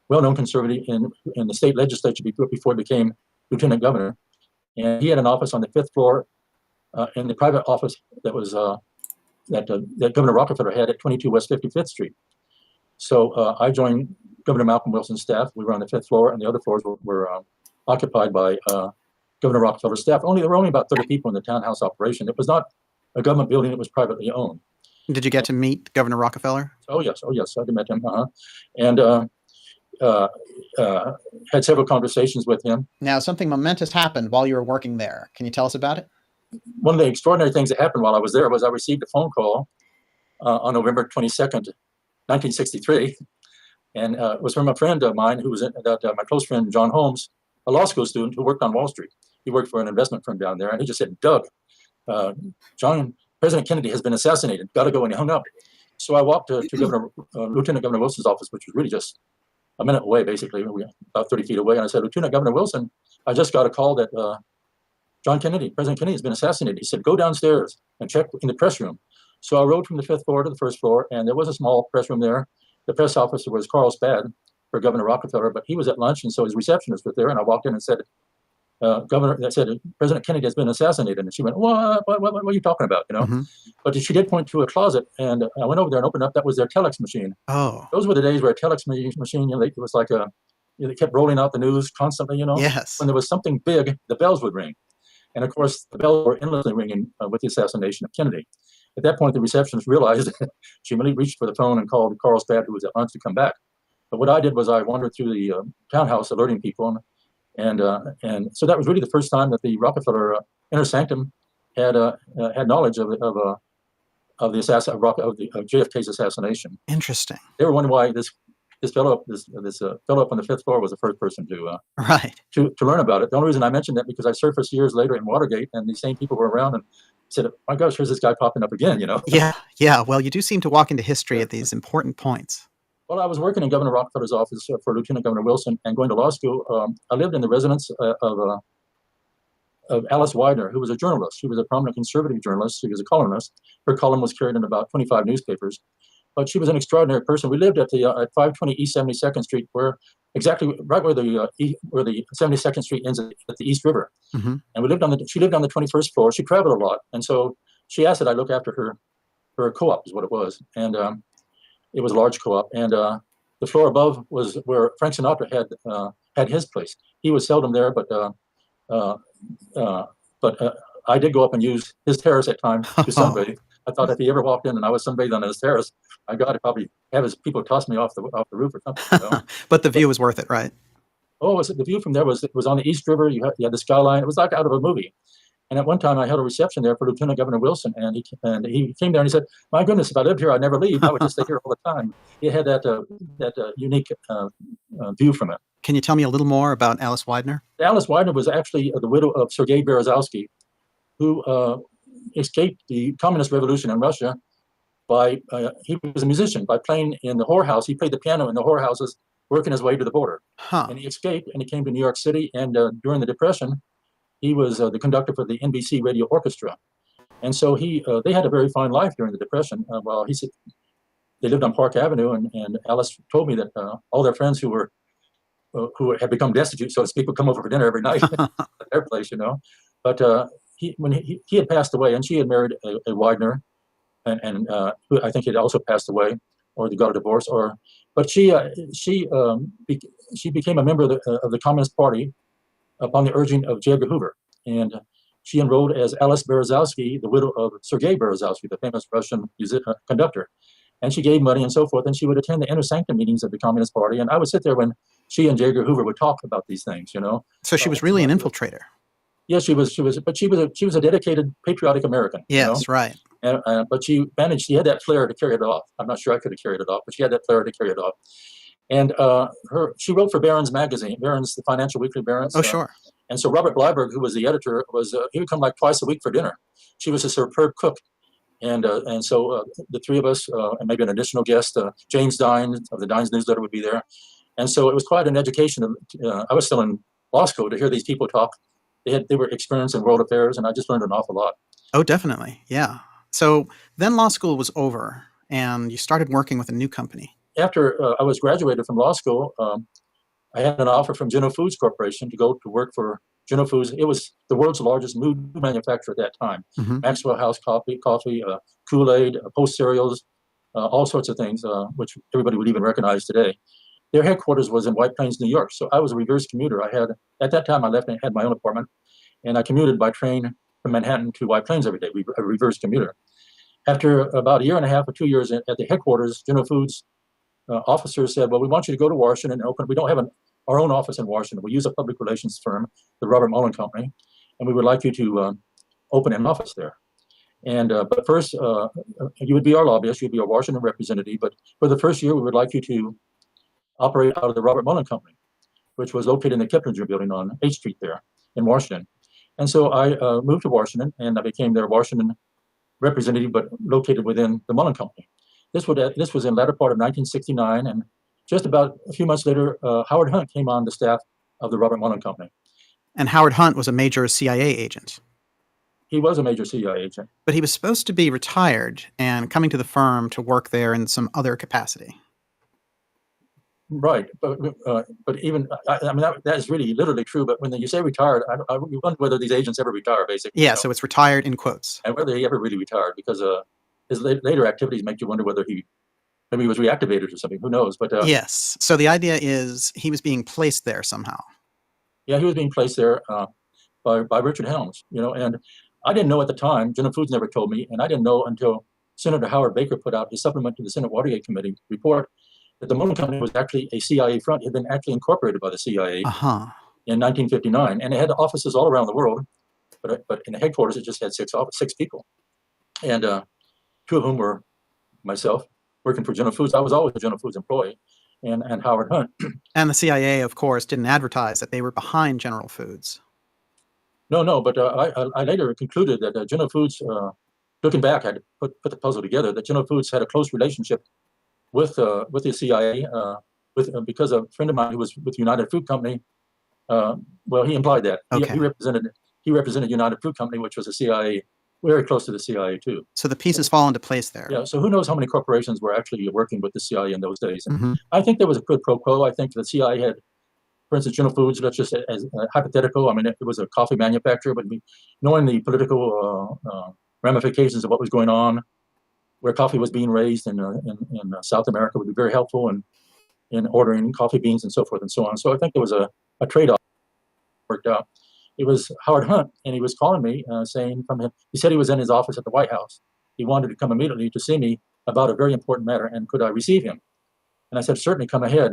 well-known conservative in the state legislature before he became lieutenant governor. And he had an office on the 5th floor in the private office that was that Governor Rockefeller had at 22 West 55th Street. So I joined Governor Malcolm Wilson's staff. We were on the 5th floor, and the other floors were occupied by Governor Rockefeller's staff. There were only about 30 people in the townhouse operation. It was not a government building; it was privately owned. Did you get to meet Governor Rockefeller? Oh yes, I met him, and had several conversations with him. Now, something momentous happened while you were working there. Can you tell us about it? One of the extraordinary things that happened while I was there was I received a phone call on November 22nd, 1963. And it was from a friend of mine who was my close friend, John Holmes, a law school student who worked on Wall Street. He worked for an investment firm down there. And he just said, Doug, President Kennedy has been assassinated. Got to go. And he hung up. So I walked to Lieutenant Governor Wilson's office, which was really just a minute away, basically, about 30 feet away. And I said, Lieutenant Governor Wilson, I just got a call that President Kennedy has been assassinated. He said, go downstairs and check in the press room. So I rode from the 5th floor to the 1st floor, and there was a small press room there. The press officer was Carl Spad for Governor Rockefeller, but he was at lunch, and so his receptionist was there. And I walked in and said, President Kennedy has been assassinated. And she went, what are you talking about? You know, Mm-hmm. But she did point to a closet, and I went over there and opened up. That was their telex machine. Oh, Those were the days where a telex machine, it was like they kept rolling out the news constantly. Yes. When there was something big, the bells would ring, and of course the bells were endlessly ringing with the assassination of Kennedy. At that point, the receptionist realized she immediately reached for the phone and called Carl Spad, who was at lunch, to come back. But what I did was I wandered through the townhouse, alerting people. And so that was really the first time that the Rockefeller inner sanctum had knowledge of JFK's assassination. Interesting. They were wondering why this fellow up on the 5th floor was the first person to learn about it. The only reason I mentioned that because I surfaced years later in Watergate, and these same people were around and said, "My gosh, here's this guy popping up again." Yeah. Well, you do seem to walk into history at these important points. Well, I was working in Governor Rockefeller's office for Lieutenant Governor Wilson and going to law school. I lived in the residence of Alice Widener, who was a journalist. She was a prominent conservative journalist. She was a columnist. Her column was carried in about 25 newspapers. But she was an extraordinary person. We lived at 520 East 72nd Street, exactly right where the 72nd Street ends at the East River. Mm-hmm. And she lived on the 21st floor. She traveled a lot, and so she asked that I look after her co-op, is what it was, and it was a large co-op. And the floor above was where Frank Sinatra had his place. He was seldom there, but I did go up and use his terrace at times to sunbathe. I thought if he ever walked in and I was sunbathing on his terrace, my God, I'd probably have his people toss me off the roof or something. But the view was worth it, right? Oh, the view from there was on the East River. You had the skyline. It was like out of a movie. And at one time, I held a reception there for Lieutenant Governor Wilson, and he came there and he said, "My goodness, if I lived here, I'd never leave. I would just stay here all the time." He had that unique view from it. Can you tell me a little more about Alice Widener? Alice Widener was actually the widow of Sergei Berezovsky, who escaped the communist revolution in Russia he was a musician by playing in the whorehouse. He played the piano in the whorehouses, working his way to the border. And he escaped and he came to New York City. And during the Depression, he was the conductor for the NBC Radio Orchestra. And so they had a very fine life during the Depression. He said they lived on Park Avenue, and Alice told me that all their friends who had become destitute, so to speak, would come over for dinner every night at their place, But when he had passed away, and she had married a Widener, and who I think had also passed away, or they got a divorce, but she became a member of the Communist Party upon the urging of J. Edgar Hoover, and she enrolled as Alice Berezovsky, the widow of Sergei Berezovsky, the famous Russian conductor, and she gave money and so forth, and she would attend the inner sanctum meetings of the Communist Party, and I would sit there when she and J. Edgar Hoover would talk about these things, So she was really an infiltrator. Yes, she was, but she was a dedicated, patriotic American. Yes, right. But she had that flair to carry it off. I'm not sure I could have carried it off, but she had that flair to carry it off. And she wrote for Barron's magazine, the Financial Weekly Barron's. Oh, sure. And so Robert Bleiberg, who was the editor, he would come like twice a week for dinner. She was a superb cook. And so the three of us, and maybe an additional guest, James Dine of the Dine's newsletter would be there. And so it was quite an education. I was still in law school to hear these people talk. They were experienced in world affairs, and I just learned an awful lot. Oh, definitely. Yeah. So then law school was over, and you started working with a new company. After I was graduated from law school, I had an offer from General Foods Corporation to go to work for General Foods. It was the world's largest food manufacturer at that time. Mm-hmm. Maxwell House coffee, Kool-Aid, Post cereals, all sorts of things, which everybody would even recognize today. Their headquarters was in White Plains, New York. So I was a reverse commuter. At that time, I left and had my own apartment, and I commuted by train from Manhattan to White Plains every day, a reverse commuter. After about a year and a half or 2 years at the headquarters, General Foods officers said, "Well, we want you to go to Washington and open. We don't have our own office in Washington. We use a public relations firm, the Robert Mullen Company, and we would like you to open an office there. And but first, you would be our lobbyist. You'd be our Washington representative. But for the first year, we would like you to operate out of the Robert Mullen Company, which was located in the Kiplinger building on H Street there in Washington. And so I moved to Washington, and I became their Washington representative, but located within the Mullen Company. This was in the latter part of 1969, and just about a few months later, Howard Hunt came on the staff of the Robert Mullen Company. And Howard Hunt was a major CIA agent. He was a major CIA agent. But he was supposed to be retired and coming to the firm to work there in some other capacity. Right, but even I mean that is really literally true. But when you say retired, I wonder whether these agents ever retire, basically. Yeah, so it's retired in quotes. And whether he ever really retired, because his later activities make you wonder whether maybe he was reactivated or something. Who knows? But yes, so the idea is he was being placed there somehow. Yeah, he was being placed there by Richard Helms, and I didn't know at the time. General Foods never told me, and I didn't know until Senator Howard Baker put out his supplement to the Senate Watergate Committee report that the Mullen Company was actually a CIA front. It had been actually incorporated by the CIA in 1959, and it had offices all around the world. But in the headquarters, it just had six people, and two of whom were myself, working for General Foods. I was always a General Foods employee, and Howard Hunt. And the CIA, of course, didn't advertise that they were behind General Foods. No, but I later concluded that General Foods, looking back, had to put the puzzle together, that General Foods had a close relationship with the CIA, because a friend of mine who was with United Fruit Company, well, he implied that. Okay. He represented United Fruit Company, which was a CIA, very close to the CIA too. So the pieces fall into place there. Yeah, so who knows how many corporations were actually working with the CIA in those days. And Mhm. I think there was a quid pro quo. I think the CIA had, for instance, General Foods, let's just as hypothetical, I mean, it was a coffee manufacturer, but knowing the political ramifications of what was going on, where coffee was being raised in South America would be very helpful in ordering coffee beans and so forth and so on. So I think there was a trade-off worked out. It was Howard Hunt, and he was calling me, saying from him, he said he was in his office at the White House. He wanted to come immediately to see me about a very important matter, and could I receive him? And I said, certainly, come ahead.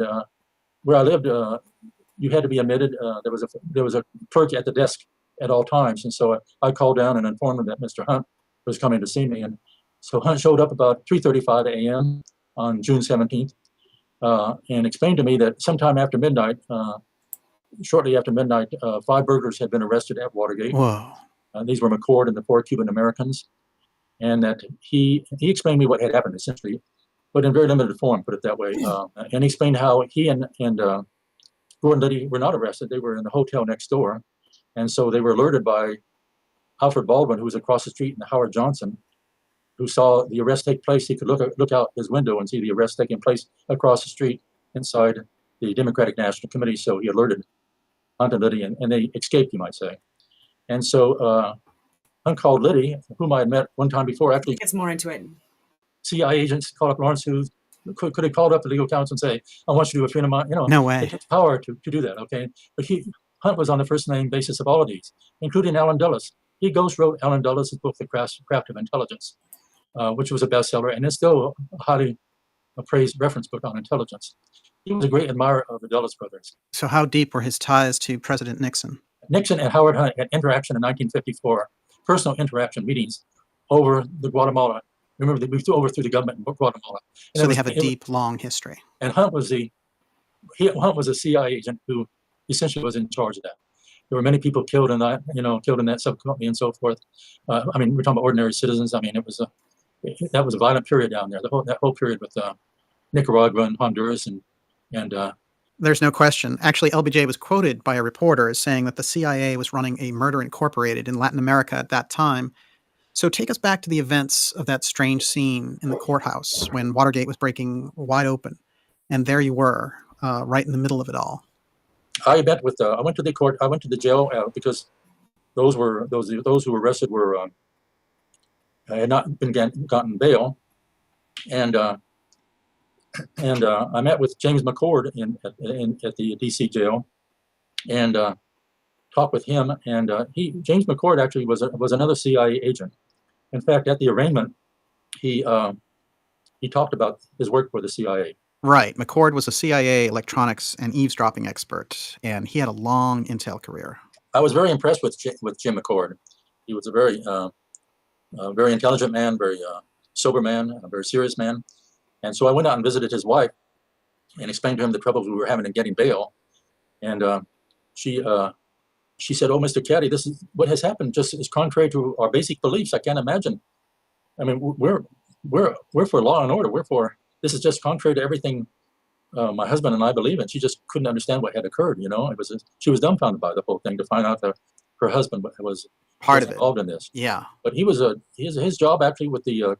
Where I lived, you had to be admitted. There was a clerk at the desk at all times, and so I called down and informed him that Mr. Hunt was coming to see me. And so Hunt showed up about 3:35 a.m. on June 17th, and explained to me that sometime after midnight, shortly after midnight, 5 burglars had been arrested at Watergate. Whoa. These were McCord and the 4 Cuban Americans, and that he explained to me what had happened, essentially, but in very limited form, put it that way. And he explained how he and Gordon Liddy were not arrested. They were in the hotel next door, and so they were alerted by Alfred Baldwin, who was across the street, and Howard Johnson, who saw the arrest take place. He could look out his window and see the arrest taking place across the street inside the Democratic National Committee. So he alerted Hunt and Liddy, and they escaped, you might say. And so Hunt called Liddy, whom I had met one time before. Actually, Gets more into it. CIA agents called up Lawrence, who could have called up the legal counsel and say, "I want you to do a friend of mine." No way. It takes power to do that. Okay, but Hunt was on the first name basis of all of these, including Allen Dulles. He ghost wrote Allen Dulles' book, The Craft of Intelligence, which was a bestseller, and it's still a highly praised reference book on intelligence. He was a great admirer of the Dulles brothers. So how deep were his ties to President Nixon? Nixon and Howard Hunt had interaction in 1954, personal interaction meetings over the Guatemala. Remember, they moved overthrew the government in Guatemala. And So they have a deep, long history. And Hunt was Hunt was a CIA agent who essentially was in charge of that. There were many people killed in that, killed in that subcompany and so forth. I mean, we're talking about ordinary citizens. I mean, that was a violent period down there. That whole period with Nicaragua and Honduras and There's no question. Actually, LBJ was quoted by a reporter as saying that the CIA was running a murder incorporated in Latin America at that time. So take us back to the events of that strange scene in the courthouse when Watergate was breaking wide open. And there you were, right in the middle of it all. I met with. I went to the court. I went to the jail because those who were arrested were had not been gotten bail, and I met with James McCord at the D.C. jail, and talked with him. And James McCord actually was another CIA agent. In fact, at the arraignment, he talked about his work for the CIA. Right. McCord was a CIA electronics and eavesdropping expert, and he had a long intel career. I was very impressed with Jim McCord. He was a very intelligent man, very sober man, a very serious man. And so I went out and visited his wife and explained to him the troubles we were having in getting bail. And she she said, "Oh, Mr. Caddy, this is what has happened. Just is contrary to our basic beliefs. I can't imagine. I mean, we're for law and order. This is just contrary to everything my husband and I believe in." She just couldn't understand what had occurred. She was dumbfounded by the whole thing to find out that her husband was Part of it. involved in this. Yeah. But his job actually with the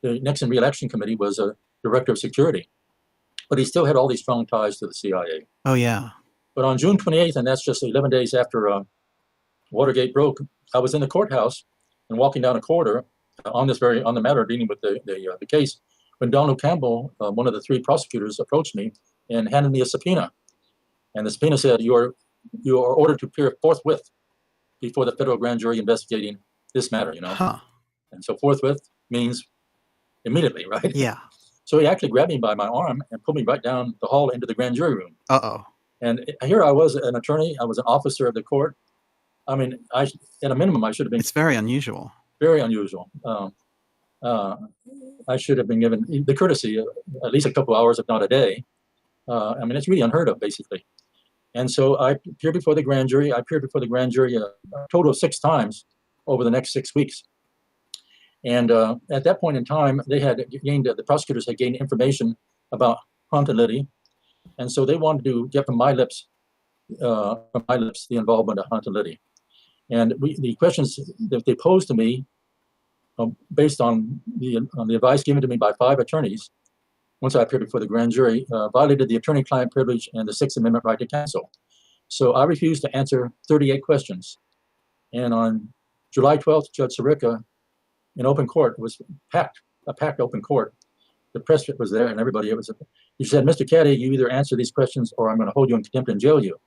Nixon re-election committee was a director of security. But he still had all these strong ties to the CIA. Oh, yeah. But on June 28th, and that's just 11 days after Watergate broke, I was in the courthouse and walking down a corridor on the matter dealing with the case, when Donald Campbell, one of the three prosecutors, approached me and handed me a subpoena. And the subpoena said, you are ordered to appear forthwith before the federal grand jury investigating this matter, Huh. And so forthwith means immediately, right? Yeah. So he actually grabbed me by my arm and pulled me right down the hall into the grand jury room. Uh-oh. And here I was, an attorney. I was an officer of the court. I mean, at a minimum, I should have been. It's very unusual. Very unusual. I should have been given the courtesy of at least a couple hours, if not a day. I mean, it's really unheard of, basically. And so I appeared before the grand jury. I appeared before the grand jury a total of 6 times over the next 6 weeks. And at that point in time, the prosecutors had gained information about Hunt and Liddy. And so they wanted to get from my lips the involvement of Hunt and Liddy. And the questions that they posed to me, based on the advice given to me by 5 attorneys, once I appeared before the grand jury, violated the attorney-client privilege and the Sixth Amendment right to counsel. So I refused to answer 38 questions. And on July 12th, Judge Sirica, in open court, was a packed open court. The press was there and everybody. He said, "Mr. Caddy, you either answer these questions or I'm going to hold you in contempt and jail you."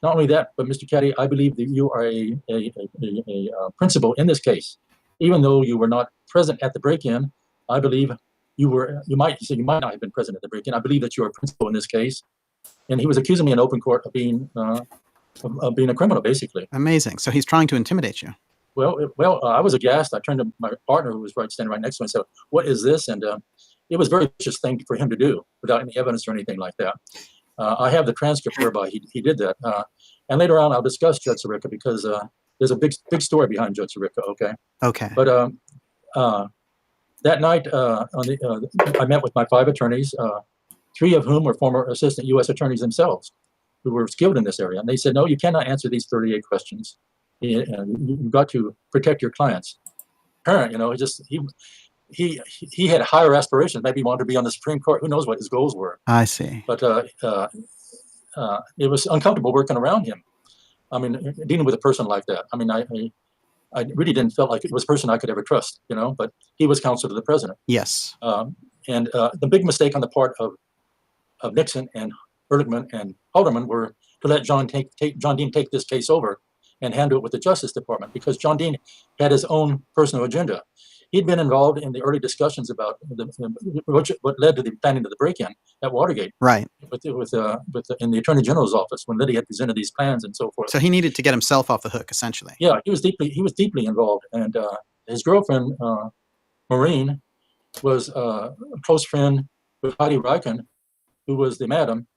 Not only that, but Mr. Caddy, I believe that you are a principal in this case. Even though you were not present at the break-in, I believe you might not have been present at the break-in. I believe that you are a principal in this case. And he was accusing me in open court of being a criminal, basically. Amazing. So he's trying to intimidate you. Well, I was aghast. I turned to my partner, who was standing right next to me, and said, "What is this?" And it was a very vicious thing for him to do without any evidence or anything like that. I have the transcript whereby he did that. And later on, I'll discuss Judge Sirica because there's a big story behind Judge Sirica, okay? Okay. But that night, I met with my 5 attorneys, 3 of whom were former assistant U.S. attorneys themselves who were skilled in this area. And they said, "No, you cannot answer these 38 questions. You've got to protect your clients." He had higher aspirations. Maybe he wanted to be on the Supreme Court. Who knows what his goals were? I see. But it was uncomfortable working around him. I mean, dealing with a person like that. I mean, I really didn't feel like it was a person I could ever trust, but he was counsel to the president. Yes. And the big mistake on the part of Nixon and Ehrlichman and Haldeman were to let John Dean take this case over and handle it with the Justice Department, because John Dean had his own personal agenda. He'd been involved in the early discussions about what led to the planning of the break-in at Watergate. Right. In the Attorney General's office when Liddy had presented these plans and so forth. So he needed to get himself off the hook, essentially. Yeah, he was deeply involved, and his girlfriend Maureen was a close friend with Heidi Reichen, who was the madam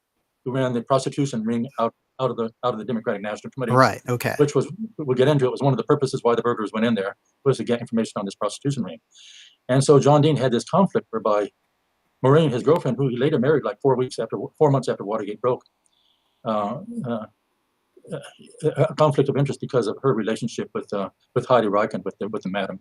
who ran the prosecution ring out of the Democratic National Committee. Right. Okay. Which we'll get into. It was one of the purposes why the burglars went in there, was to get information on this prosecution ring. And so John Dean had this conflict whereby Maureen, his girlfriend, who he later married like 4 months after Watergate broke, a conflict of interest because of her relationship with Heidi Reichen, with the madam.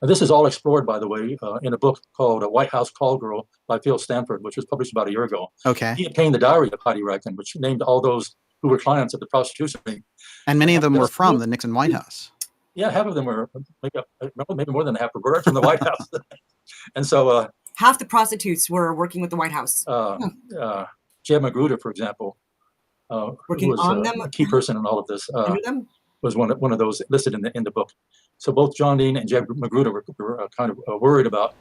This is all explored, by the way, in a book called White House Call Girl by Phil Stanford, which was published about a year ago. Okay. He obtained the diary of Heidi Reichen, which named all those who were clients of the prosecution ring. And many of them were from the Nixon White House. Yeah, half of them were, maybe more than half were from the White House. And so... half the prostitutes were working with the White House. Jeb Magruder, for example, working who was on them, a key person in all of this, under them? was one of those listed in the book. So both John Dean and Jeb Magruder were kind of worried about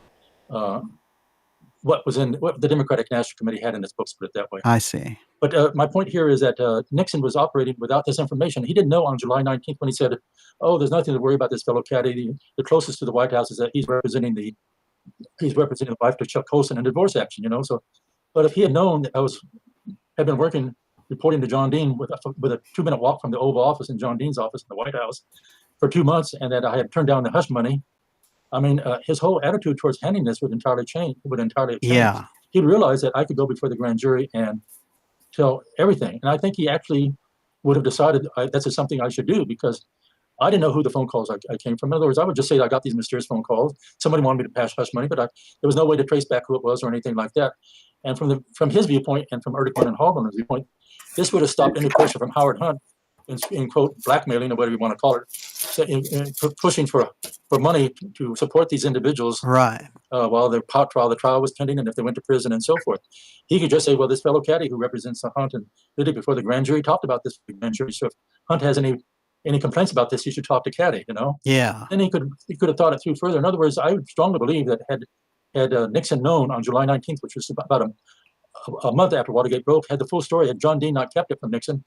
what the Democratic National Committee had in its books, put it that way. I see. But my point here is that Nixon was operating without this information. He didn't know on July 19th when he said, "Oh, there's nothing to worry about this fellow Caddy. The closest to the White House is that he's representing the wife to Chuck Colson in a divorce action." So, but if he had known that I had been working reporting to John Dean with a 2-minute walk from the Oval Office and John Dean's office in the White House for 2 months, and that I had turned down the hush money. I mean, his whole attitude towards handling this would entirely change. Yeah. He'd realize that I could go before the grand jury and tell everything. And I think he actually would have decided that's something I should do, because I didn't know who the phone calls I came from. In other words, I would just say I got these mysterious phone calls. Somebody wanted me to pass hush money, but there was no way to trace back who it was or anything like that. And from his viewpoint and from Ehrlichman and Haldeman's viewpoint, this would have stopped any pressure from Howard Hunt in quote blackmailing or whatever you want to call it, in pushing for money to support these individuals, right? While the trial was pending, and if they went to prison and so forth, he could just say, "Well, this fellow caddy who represents Hunt and Liddy before the grand jury talked about this with the grand jury. So if Hunt has any complaints about this, he should talk to Caddy." Yeah. Then he could have thought it through further. In other words, I would strongly believe that had Nixon known on July 19th, which was about a month after Watergate broke, had the full story, had John Dean not kept it from Nixon,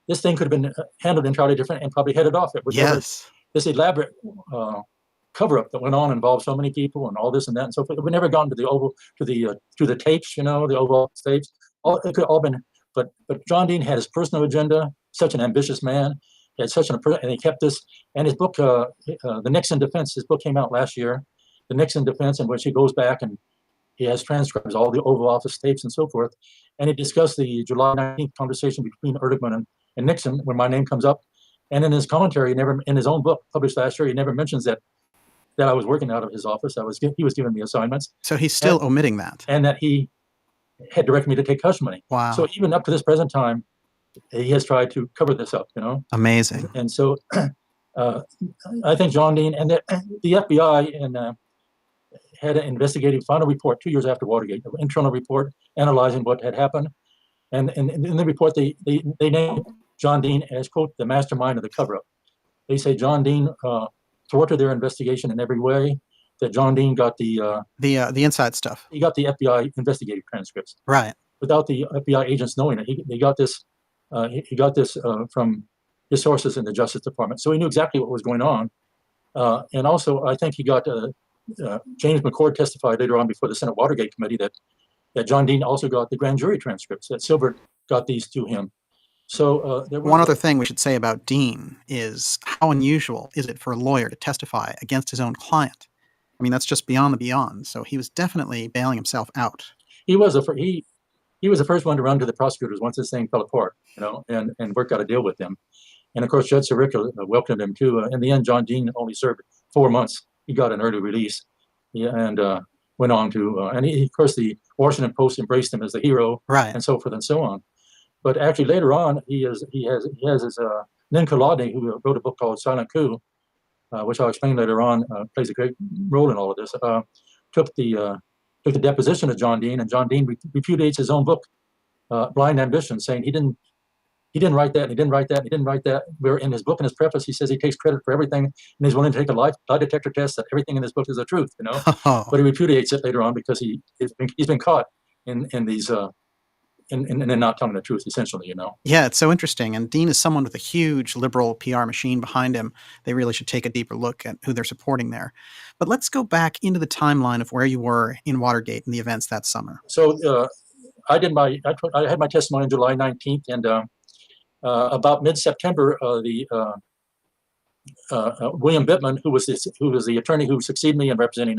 this thing could have been handled entirely different and probably headed off. It was this elaborate cover-up that went on, involved so many people and all this and that and so forth. It would never gone to the the tapes, the Oval tapes. It could have all been, but John Dean had his personal agenda. Such an ambitious man. He had and he kept this. And his book, The Nixon Defense. His book came out last year, The Nixon Defense, in which he goes back and he has transcribes all the Oval Office tapes and so forth. And he discussed the July 19th conversation between Ehrlichman and Nixon, when my name comes up. And in his commentary, in his own book published last year, he never mentions that I was working out of his office. He was giving me assignments. So he's still omitting that. And that he had directed me to take hush money. Wow. So even up to this present time, he has tried to cover this up, Amazing. And so I think John Dean and the FBI had an investigative final report 2 years after Watergate, an internal report analyzing what had happened. And in the report, they named John Dean as, quote, the mastermind of the cover-up. They say John Dean thwarted their investigation in every way, that John Dean got the inside stuff. He got the FBI investigative transcripts. Right. Without the FBI agents knowing it. He got this from his sources in the Justice Department. So he knew exactly what was going on. And also, I think he got James McCord testified later on before the Senate Watergate Committee that John Dean also got the grand jury transcripts, that Silbert got these to him. So one other thing we should say about Dean is, how unusual is it for a lawyer to testify against his own client? I mean, that's just beyond the beyond. So he was definitely bailing himself out. He was the first one to run to the prosecutors once this thing fell apart, and work out a deal with them. And of course, Judge Sirica welcomed him too. In the end, John Dean only served 4 months. He got an early release, and went on to, and of course, the Washington Post embraced him as the hero, right, and so forth and so on. But actually, later on, he has his Nin Kulodny, who wrote a book called Silent Coup, which I'll explain later on, plays a great role in all of this. Took the deposition of John Dean, and John Dean repudiates his own book, Blind Ambition, saying he didn't write that, and he didn't write that, and he didn't write that. Where in his book, in his preface, he says he takes credit for everything, and he's willing to take a lie detector test that everything in this book is the truth, But he repudiates it later on because he's been caught in these in not telling the truth, essentially, Yeah, it's so interesting. And Dean is someone with a huge liberal PR machine behind him. They really should take a deeper look at who they're supporting there. But let's go back into the timeline of where you were in Watergate and the events that summer. So I had my testimony on July 19th, and about mid-September, William Bittman, who was the attorney who succeeded me in representing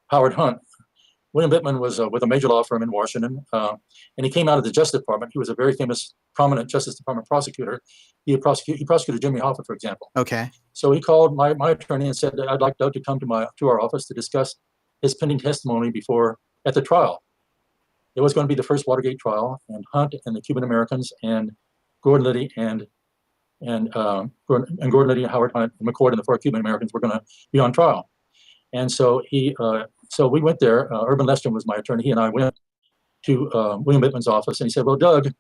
Howard Hunt. William Bittman was with a major law firm in Washington, and he came out of the Justice Department. He was a very famous, prominent Justice Department prosecutor. He prosecuted Jimmy Hoffa, for example. Okay. So he called my attorney and said, "I'd like Doug to come to our office to discuss his pending testimony at the trial." It was going to be the first Watergate trial, and Hunt and the Cuban Americans and Gordon Liddy and Gordon Liddy and Howard Hunt and McCord and the 4 Cuban Americans were going to be on trial. And so so we went there. Urban Lester was my attorney. He and I went to William Bittman's office, and he said, "Well, Doug,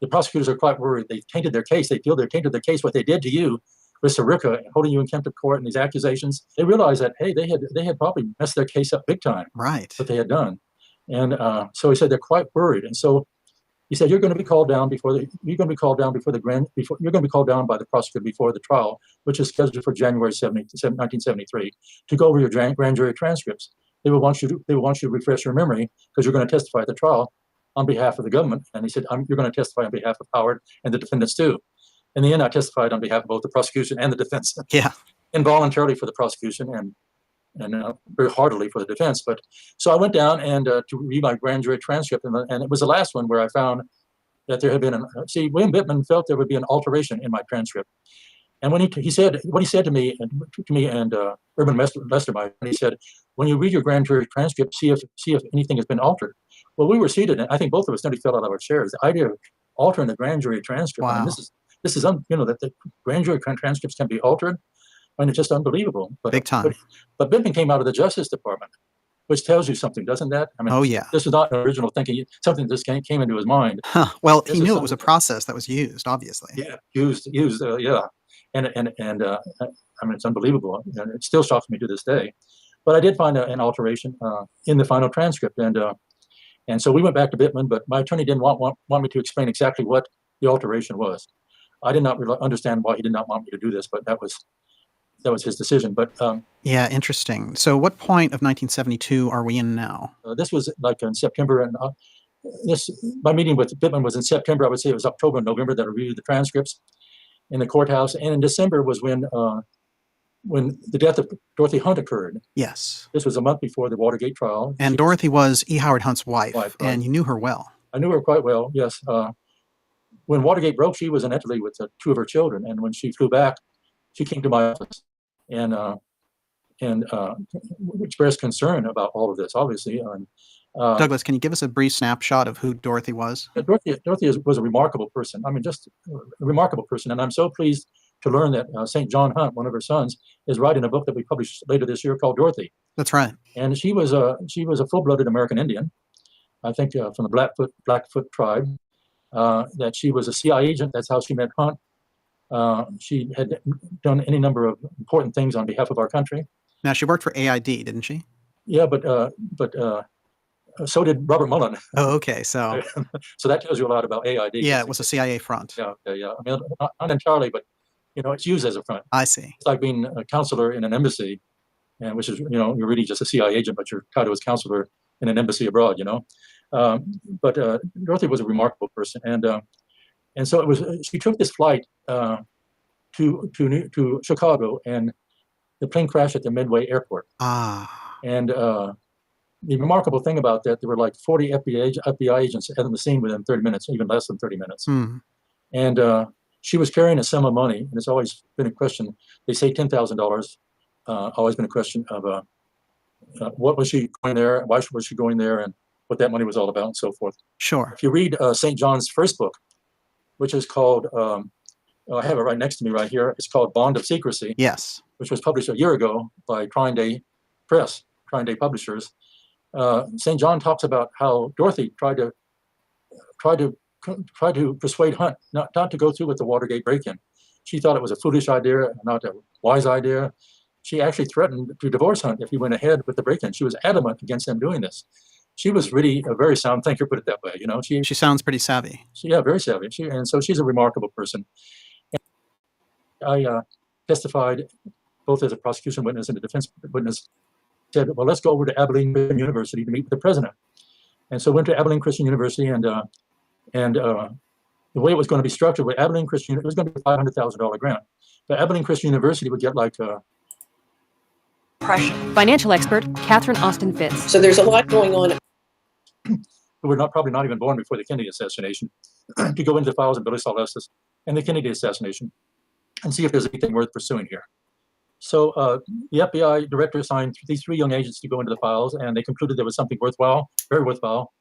the prosecutors are quite worried. They tainted their case. They feel they're tainted their case. What they did to you with Sirica, holding you in contempt of court and these accusations, they realized that, hey, they had probably messed their case up big time. Right. What they had done." And so he said they're quite worried. And so he said, you're going to be called down by the prosecutor before the trial, which is scheduled for January 1973, to go over your grand jury transcripts. They will want you to refresh your memory because you're going to testify at the trial on behalf of the government. And he said, you're going to testify on behalf of Howard and the defendants too. In the end, I testified on behalf of both the prosecution and the defense. Yeah. Involuntarily for the prosecution and very heartily for the defense. But so I went down and to read my grand jury transcript, and it was the last one where I found that there had been William Bittman felt there would be an alteration in my transcript. And when he said what he said to me and Urban Westermeyer, he said, when you read your grand jury transcript, see if anything has been altered. Well, we were seated, and I think both of us nearly fell out of our chairs. The idea of altering the grand jury transcript, wow. I mean, this is that the grand jury transcripts can be altered. I mean, it's just unbelievable. But, big time. But Bittman came out of the Justice Department, which tells you something, doesn't that? I mean, oh yeah. This was not original thinking. Something that just came into his mind. Huh. Well, he knew it was a process that was used, obviously. Yeah, used. Yeah. And I mean, it's unbelievable, and it still shocks me to this day. But I did find an alteration in the final transcript, and so we went back to Bittman. But my attorney didn't want me to explain exactly what the alteration was. I did not really understand why he did not want me to do this, but that was his decision. But yeah, interesting. So, what point of 1972 are we in now? This was like in September, and my meeting with Bittman was in September. I would say it was October and November that I reviewed the transcripts in the courthouse, and in December was when the death of Dorothy Hunt occurred. Yes. This was a month before the Watergate trial. And Dorothy was E. Howard Hunt's wife, right. And you knew her well. I knew her quite well, yes. When Watergate broke, she was in Italy with two of her children, and when she flew back, she came to my office and expressed concern about all of this, obviously. Douglas, can you give us a brief snapshot of who Dorothy was? Dorothy was a remarkable person. I mean, just a remarkable person. And I'm so pleased to learn that St. John Hunt, one of her sons, is writing a book that we published later this year called Dorothy. That's right. And she was a full-blooded American Indian, I think from the Blackfoot tribe. That she was a CIA agent. That's how she met Hunt. She had done any number of important things on behalf of our country. Now, she worked for AID, didn't she? Yeah, but so did Robert Mullen. Oh, okay. So that tells you a lot about AID. Yeah, it was a CIA front. Yeah. I mean, not entirely, but it's used as a front. I see. It's like being a counselor in an embassy, and which is you're really just a CIA agent, but you're titled as counselor in an embassy abroad. But Dorothy was a remarkable person, and so it was. She took this flight to Chicago, and the plane crashed at the Midway Airport. And the remarkable thing about that, there were like 40 FBI agents on the scene within 30 minutes, even less than 30 minutes. And she was carrying a sum of money, and it's always been a question. They say $10,000. Always been a question of what was she going there, why was she going there, and what that money was all about, and so forth. Sure. If you read St. John's first book, which is called, I have it right next to me right here. It's called Bond of Secrecy. Yes. Which was published a year ago by Trine Day Press, Trine Day Publishers. St. John talks about how Dorothy tried to persuade Hunt not to go through with the Watergate break-in. She thought it was a foolish idea, not a wise idea. She actually threatened to divorce Hunt if he went ahead with the break-in. She was adamant against them doing this. She was really a very sound thinker, put it that way. She sounds pretty savvy. Yeah, very savvy. And so she's a remarkable person. And I testified both as a prosecution witness and a defense witness. Said, well, let's go over to Abilene Christian University to meet with the president. And so went to Abilene Christian University, and the way it was going to be structured with Abilene Christian, it was going to be a $500,000 grant. But Abilene Christian University would get like financial expert Catherine Austin Fitz. So there's a lot going on. Who were probably not even born before the Kennedy assassination, to go into the files of Billy Saul Estes and the Kennedy assassination and see if there's anything worth pursuing here. So the FBI director assigned these three young agents to go into the files, and they concluded there was something worthwhile, very worthwhile,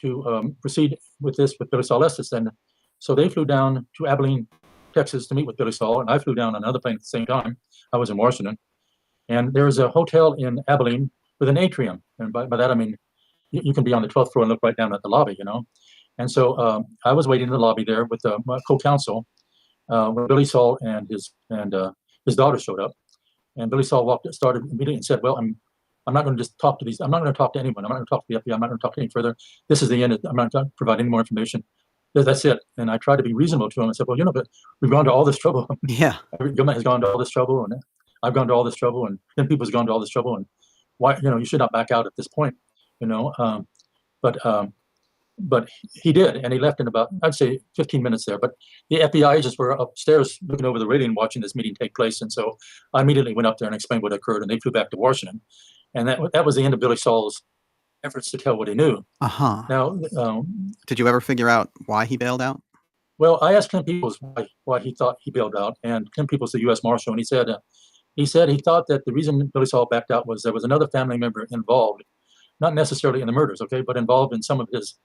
to proceed with this with Billy Saul Estes. And so they flew down to Abilene, Texas to meet with Billy Saul, and I flew down on another plane at the same time. I was in Washington. And there was a hotel in Abilene with an atrium. And by that, I mean, you can be on the 12th floor and look right down at the lobby, And so I was waiting in the lobby there with my co-counsel when Billy Saul and his daughter showed up. And Billy Saul started immediately and said, well, I'm not going to just talk to these. I'm not going to talk to anyone. I'm not going to talk to the FBI. I'm not going to talk to any further. This is the end. I'm not going to provide any more information. That's it. And I tried to be reasonable to him. I said, well, but we've gone to all this trouble. Yeah. The government has gone to all this trouble, and I've gone to all this trouble, and then people's gone to all this trouble. And why, you should not back out at this point, But but he did, and he left in about, I'd say, 15 minutes there. But the FBI agents were upstairs looking over the railing, watching this meeting take place, and so I immediately went up there and explained what occurred, and they flew back to Washington, and that was the end of Billy Saul's efforts to tell what he knew. Uh-huh. Now, did you ever figure out why he bailed out? well, I asked Clint Peoples why he thought he bailed out, and Clint Peoples, the U.S. Marshal, and he said he thought that the reason Billy Saul backed out was there was another family member involved, not necessarily in the murders, okay, but involved in some of his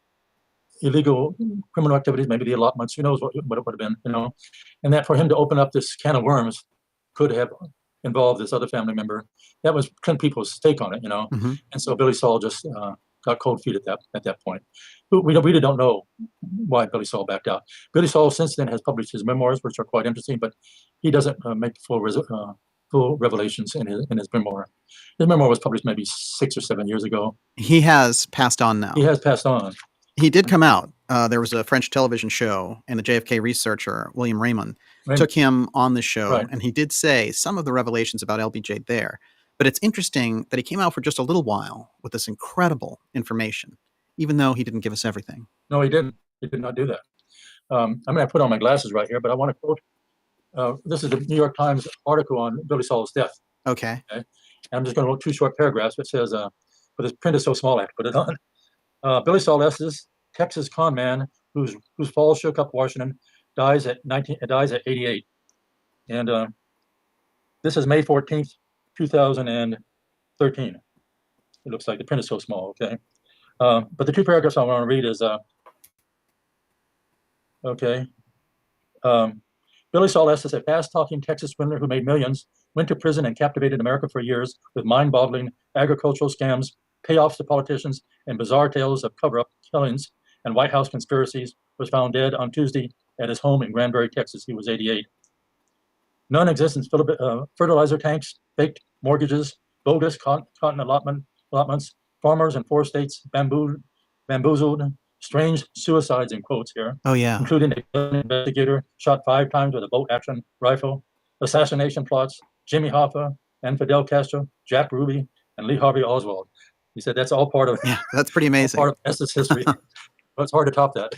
illegal criminal activities, maybe the allotments, who knows what it would have been, and that for him to open up this can of worms could have involved this other family member. That was Clint Peoples' take on it, Mhm. and so Billy Saul just got cold feet at that point. We really don't know why Billy Saul backed out. Billy Saul since then has published his memoirs, which are quite interesting, but he doesn't make full revelations in his memoir. His memoir was published maybe 6 or 7 years ago. He has passed on now. He has passed on. He did come out. There was a French television show, and the JFK researcher, William Raymond, took him on the show, Right. and he did say some of the revelations about LBJ there. But it's interesting that he came out for just a little while with this incredible information, even though he didn't give us everything. No, he didn't. He did not do that. I put on my glasses right here, but I want to quote. This is the New York Times article on Billy Saul's death. Okay. And I'm just going to read 2 short paragraphs. It says, but this print is so small I have to put it on. Billy Saul Estes, Texas con man whose fall shook up Washington, dies at 88. And this is May 14th, 2013. It looks like the print is so small, okay? But the 2 paragraphs I want to read is, Billy Saul Estes, a fast-talking Texas swindler who made millions, went to prison and captivated America for years with mind-boggling agricultural scams, payoffs to politicians, and bizarre tales of cover-up killings and White House conspiracies, was found dead on Tuesday at his home in Granbury, Texas. He was 88. Non-existent fertilizer tanks, faked mortgages, bogus cotton allotments, farmers in 4 states bamboozled, strange suicides in quotes here. Oh, yeah. Including an investigator shot 5 times with a bolt-action rifle, assassination plots, Jimmy Hoffa and Fidel Castro, Jack Ruby, and Lee Harvey Oswald. He said that's all part of That's pretty amazing. part of Estes history. But it's hard to top that,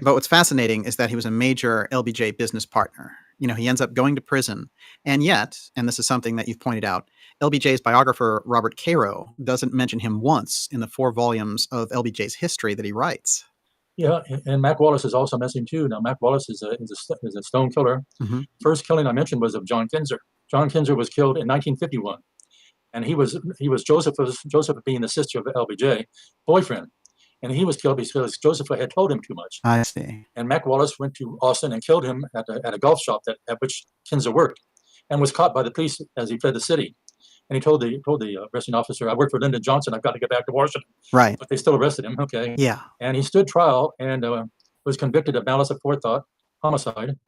But what's fascinating is that he was a major LBJ business partner. He ends up going to prison. And yet, and this is something that you've pointed out, LBJ's biographer, Robert Caro, doesn't mention him once in the 4 volumes of LBJ's history that he writes. Yeah, and Mac Wallace is also missing too. Now, Mac Wallace is a stone killer. Mhm. First killing I mentioned was of John Kinzer. John Kinzer was killed in 1951. And he was Joseph being the sister of LBJ, boyfriend. And he was killed because Joseph had told him too much. I see. And Mac Wallace went to Austin and killed him at a golf shop at which Kinzer worked, and was caught by the police as he fled the city. And he told the arresting officer, "I work for Lyndon Johnson. I've got to get back to Washington." Right. But they still arrested him. Okay. Yeah. And he stood trial and was convicted of malice aforethought, homicide,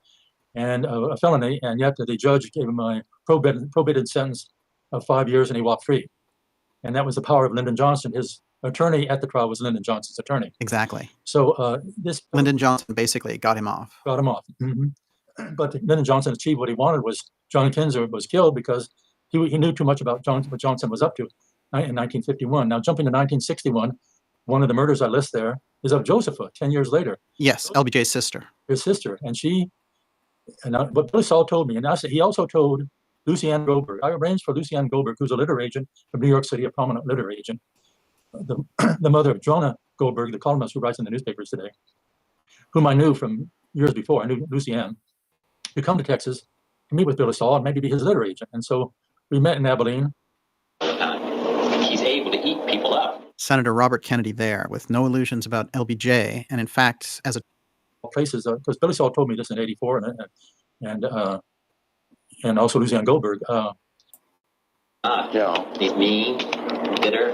and a felony. And yet the judge gave him a probated sentence of 5 years, and he walked free. And that was the power of Lyndon Johnson. His attorney at the trial was Lyndon Johnson's attorney. Exactly. So this Lyndon Johnson basically got him off. got him off. But Lyndon Johnson achieved what he wanted. Was John Kinzer was killed because he knew too much about what Johnson was up to in 1951. Now jumping to 1961, one of the murders I list there is of Josepha 10 years later. Yes, LBJ's sister. His sister, what Billy Saul told me, and he also told Lucianne Goldberg. I arranged for Lucianne Goldberg, who's a literary agent from New York City, a prominent literary agent, the mother of Jonah Goldberg, the columnist who writes in the newspapers today, whom I knew from years before. I knew Lucianne, to come to Texas to meet with Billy Saul and maybe be his literary agent. And so we met in Abilene. He's able to eat people up. Senator Robert Kennedy there with no illusions about LBJ. And in fact, as a places, because Billy Saul told me this in '84, and also Lucianne Goldberg. He's mean, bitter,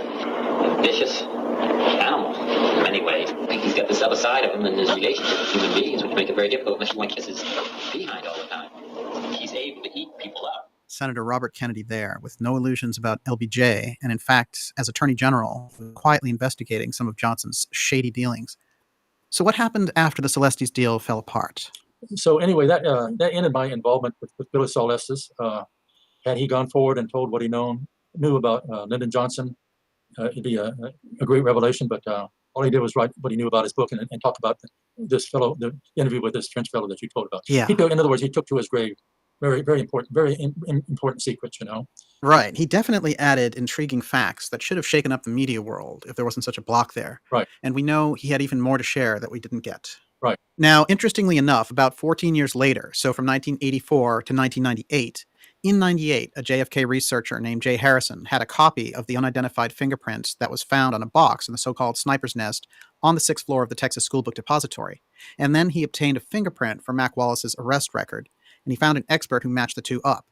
vicious animal in many ways. I think he's got this other side of him in his relationship with human beings, which make it very difficult unless you want to kiss his behind all the time. He's able to eat people up. Senator Robert Kennedy there with no illusions about LBJ. And in fact, as Attorney General, quietly investigating some of Johnson's shady dealings. So what happened after the Celestes deal fell apart? So anyway, that ended my involvement with Billy Saul Estes. Had he gone forward and told what he knew about Lyndon Johnson, it'd be a great revelation. But All he did was write what he knew about his book and talk about this fellow, the interview with this French fellow that you told about. Yeah. In other words, he took to his grave very, very important, important secrets, Right. He definitely added intriguing facts that should have shaken up the media world if there wasn't such a block there. Right. And we know he had even more to share that we didn't get. Right. Now, interestingly enough, about 14 years later, so from 1984 to 1998, in 98, a JFK researcher named Jay Harrison had a copy of the unidentified fingerprint that was found on a box in the so-called sniper's nest on the 6th floor of the Texas School Book Depository. And then he obtained a fingerprint from Mac Wallace's arrest record, and he found an expert who matched the two up.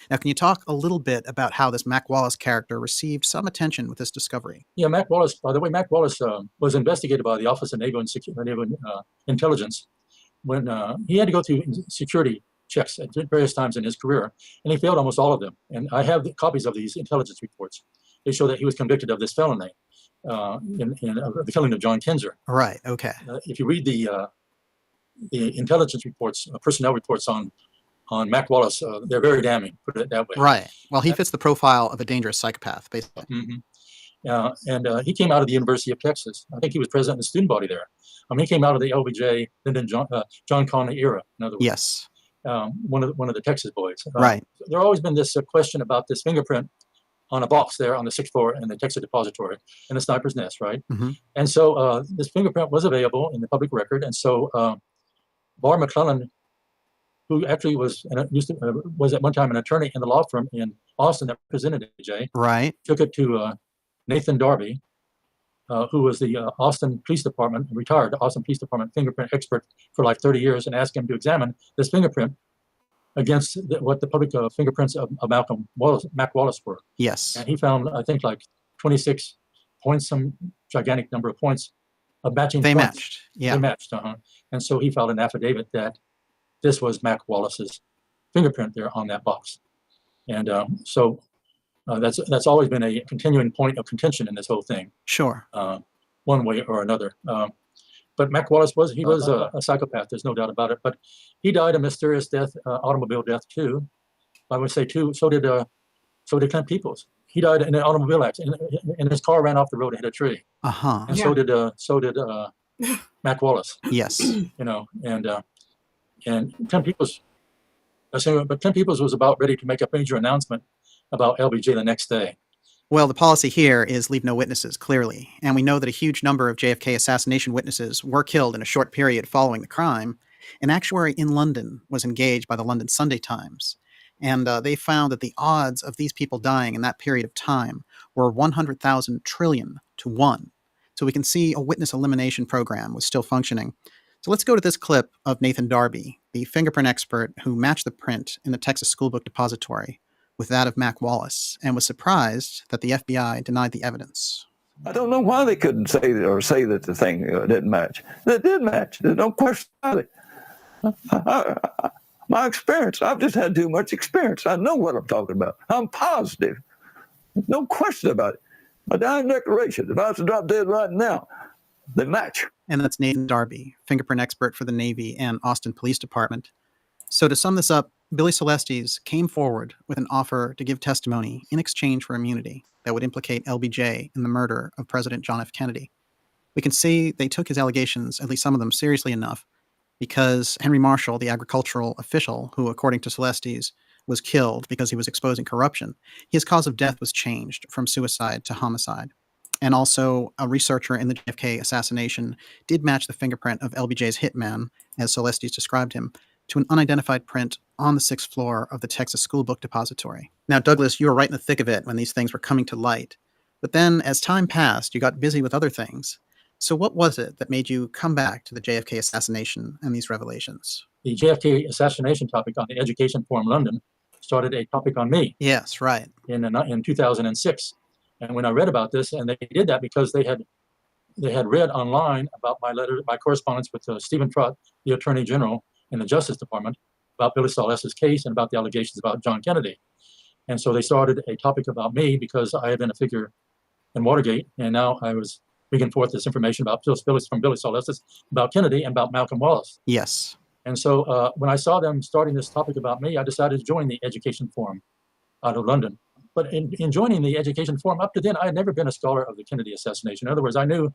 Now, can you talk a little bit about how this Mac Wallace character received some attention with this discovery? Yeah, Mac Wallace, by the way, Mac Wallace was investigated by the Office of Naval Intelligence when he had to go through security checks at various times in his career, and he failed almost all of them. And I have copies of these intelligence reports. They show that he was convicted of this felony in the killing of John Kinzer. Right, okay. If you read the intelligence reports, personnel reports on Mac Wallace, they're very damning, put it that way. Right. Well, he fits the profile of a dangerous psychopath, basically. And he came out of the University of Texas. I think he was president of the student body there. I mean, he came out of the LBJ, Lyndon John Connally era, in other words. Yes. One of the Texas boys. Right. There's always been this question about this fingerprint on a box there on the 6th floor in the Texas Depository in the sniper's nest, right? Mm-hmm. And so this fingerprint was available in the public record. And so Barr McClellan, who actually was at one time an attorney in the law firm in Austin that represented AJ, right, took it to Nathan Darby, who was the Austin Police Department, retired Austin Police Department fingerprint expert for like 30 years, and asked him to examine this fingerprint against what the public fingerprints of Mac Wallace were. Yes. And he found, I think, like 26 points, some gigantic number of points of matching. They points. matched. Yeah. They matched. And so he filed an affidavit that this was Mac Wallace's fingerprint there on that box. And so that's always been a continuing point of contention in this whole thing. Sure. One way or another. But Mac Wallace was a psychopath. There's no doubt about it. But he died a mysterious death, automobile death too. I would say too. So did Clint Peoples. He died in an automobile accident, and his car ran off the road and hit a tree. Uh-huh. And so did Mac Wallace. Yes. And Clint Peoples. But Clint Peoples was about ready to make a major announcement about LBJ the next day. Well, the policy here is leave no witnesses, clearly. And we know that a huge number of JFK assassination witnesses were killed in a short period following the crime. An actuary in London was engaged by the London Sunday Times, and they found that the odds of these people dying in that period of time were 100,000 trillion to 1. So we can see a witness elimination program was still functioning. So let's go to this clip of Nathan Darby, the fingerprint expert who matched the print in the Texas School Book Depository with that of Mac Wallace, and was surprised that the FBI denied the evidence. I don't know why they couldn't say that the thing didn't match. It did match. There's no question about it. My experience, I've just had too much experience. I know what I'm talking about. I'm positive. No question about it. My dying declaration, if I was to drop dead right now, they match. And that's Nathan Darby, fingerprint expert for the Navy and Austin Police Department. So to sum this up, Billy Celestes came forward with an offer to give testimony in exchange for immunity that would implicate LBJ in the murder of President John F. Kennedy. We can see they took his allegations, at least some of them, seriously enough, because Henry Marshall, the agricultural official who, according to Celestes, was killed because he was exposing corruption, his cause of death was changed from suicide to homicide. And also, a researcher in the JFK assassination did match the fingerprint of LBJ's hitman, as Celestes described him, to an unidentified print on the 6th floor of the Texas School Book Depository. Now, Douglas, you were right in the thick of it when these things were coming to light. But then, as time passed, you got busy with other things. So what was it that made you come back to the JFK assassination and these revelations? The JFK assassination topic on the Education Forum London started a topic on me. Yes, right. In 2006. And when I read about this, and they did that because they had read online about my correspondence with Stephen Trott, the Attorney General in the Justice Department, about Billy Celestes' case and about the allegations about John Kennedy. And so they started a topic about me because I had been a figure in Watergate, and now I was bringing forth this information about from Billy Celestes, about Kennedy, and about Malcolm Wallace. Yes. And so when I saw them starting this topic about me, I decided to join the Education Forum out of London. But in joining the Education Forum, up to then, I had never been a scholar of the Kennedy assassination. In other words, I knew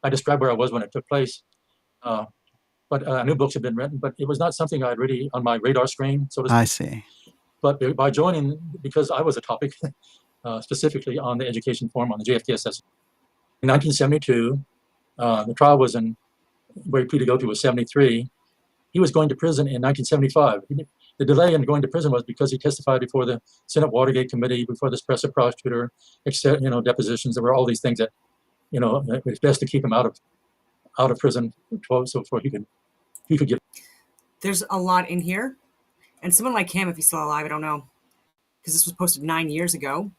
I described where I was when it took place. But I knew books had been written, but it was not something I'd really on my radar screen, so to speak. I see. But by joining, because I was a topic specifically on the education forum on the JFK assessment. In 1972, the trial was in where he pleaded guilty was 73. He was going to prison in 1975. The delay in going to prison was because he testified before the Senate Watergate Committee, before the special prosecutor, depositions. There were all these things that, it was best to keep him out of prison so before he could get. There's a lot in here. And someone like him, if he's still alive, I don't know, because this was posted 9 years ago.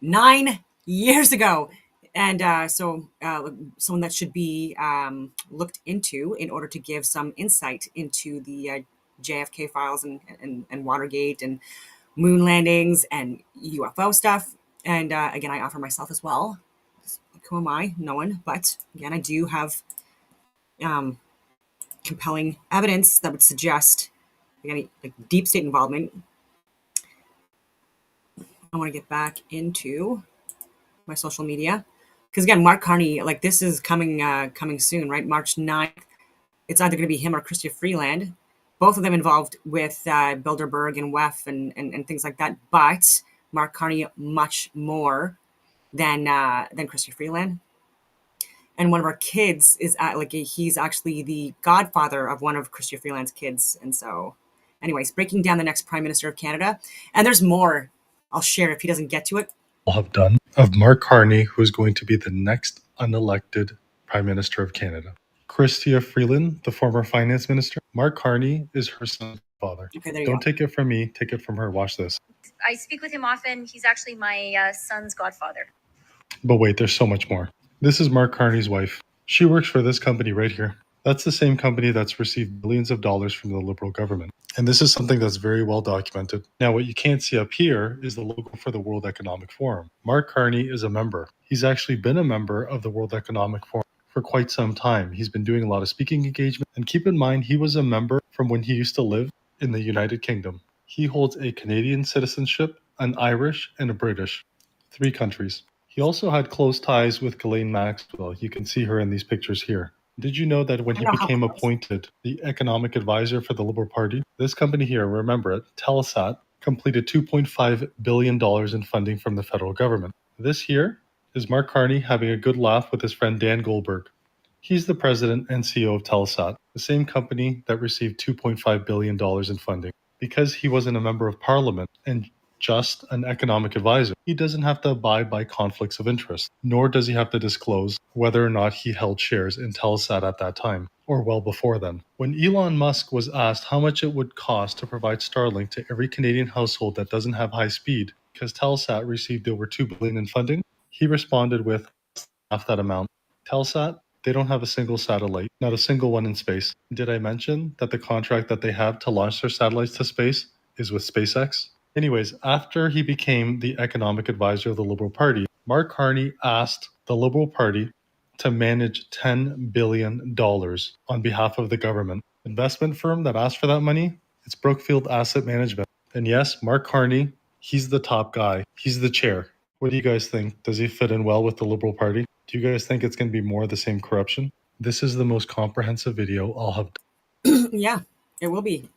9 years ago. And so someone that should be looked into in order to give some insight into the JFK files and Watergate and moon landings and UFO stuff. And again, I offer myself as well. Who am I? No one. But again, I do have compelling evidence that would suggest again, like deep state involvement. I want to get back into my social media because again, Mark Carney, like this is coming soon, right? March 9th. It's either going to be him or Chrystia Freeland. Both of them involved with Bilderberg and WEF and things like that. But Mark Carney much more than Chrystia Freeland. And one of our kids is he's actually the godfather of one of Chrystia Freeland's kids. And so, anyways, breaking down the next Prime Minister of Canada. And there's more I'll share if he doesn't get to it. Have done of Mark Carney, who is going to be the next unelected Prime Minister of Canada. Chrystia Freeland, the former finance minister. Mark Carney is her son's father. Okay, there you Don't go. take it from me, take it from her. Watch this. I speak with him often. He's actually my son's godfather. But wait, there's so much more. This is Mark Carney's wife. She works for this company right here. That's the same company that's received billions of dollars from the Liberal government. And this is something that's very well documented. Now, what you can't see up here is the logo for the World Economic Forum. Mark Carney is a member. He's actually been a member of the World Economic Forum for quite some time. He's been doing a lot of speaking engagement. And keep in mind, he was a member from when he used to live in the United Kingdom. He holds a Canadian citizenship, an Irish, and a British. 3 countries. He also had close ties with Ghislaine Maxwell. You can see her in these pictures here. Did you know that when he became appointed the economic advisor for the Liberal Party, this company here, remember it, Telesat, completed $2.5 billion in funding from the federal government. This here is Mark Carney having a good laugh with his friend Dan Goldberg. He's the president and CEO of Telesat, the same company that received $2.5 billion in funding. Because he wasn't a member of parliament and just an economic advisor, he doesn't have to abide by conflicts of interest, nor does he have to disclose whether or not he held shares in Telesat at that time, or well before then. When Elon Musk was asked how much it would cost to provide Starlink to every Canadian household that doesn't have high speed, because Telesat received over $2 billion in funding, he responded with half that amount. Telesat, they don't have a single satellite, not a single one in space. Did I mention that the contract that they have to launch their satellites to space is with SpaceX? Anyways, after he became the economic advisor of the Liberal Party, Mark Carney asked the Liberal Party to manage $10 billion on behalf of the government. Investment firm that asked for that money, it's Brookfield Asset Management. And yes, Mark Carney, he's the top guy. He's the chair. What do you guys think? Does he fit in well with the Liberal Party? Do you guys think it's going to be more of the same corruption? This is the most comprehensive video I'll have done. Yeah, it will be.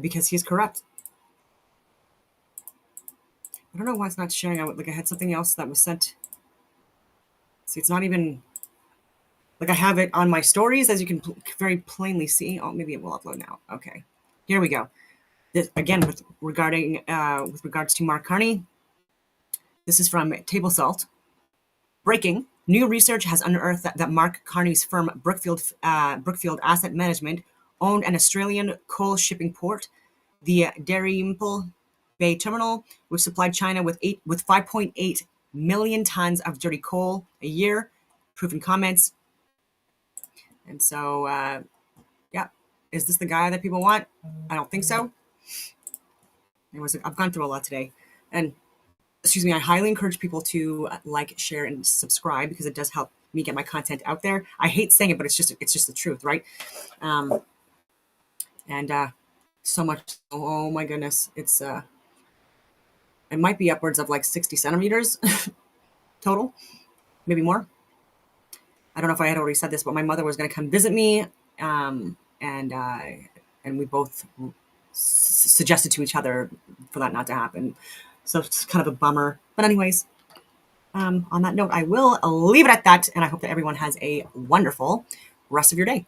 Because he's corrupt. I don't know why it's not sharing. I had something else that was sent. See, it's not even I have it on my stories, as you can very plainly see. Oh, maybe it will upload now. Okay, here we go. This again with regards to Mark Carney. This is from Table Salt. Breaking: new research has unearthed that Mark Carney's firm Brookfield Asset Management owned an Australian coal shipping port, the Dalrymple Bay Terminal, which supplied China with 5.8 million tons of dirty coal a year. Proof and comments. And so, yeah, is this the guy that people want? I don't think so. Anyways, I've gone through a lot today, and excuse me, I highly encourage people to like, share, and subscribe because it does help me get my content out there. I hate saying it, but it's just the truth, right? And so much. Oh my goodness, it's it might be upwards of 60 centimeters total, maybe more. I don't know if I had already said this, but my mother was going to come visit me, and we both suggested to each other for that not to happen. So it's kind of a bummer. But anyways, on that note, I will leave it at that, and I hope that everyone has a wonderful rest of your day.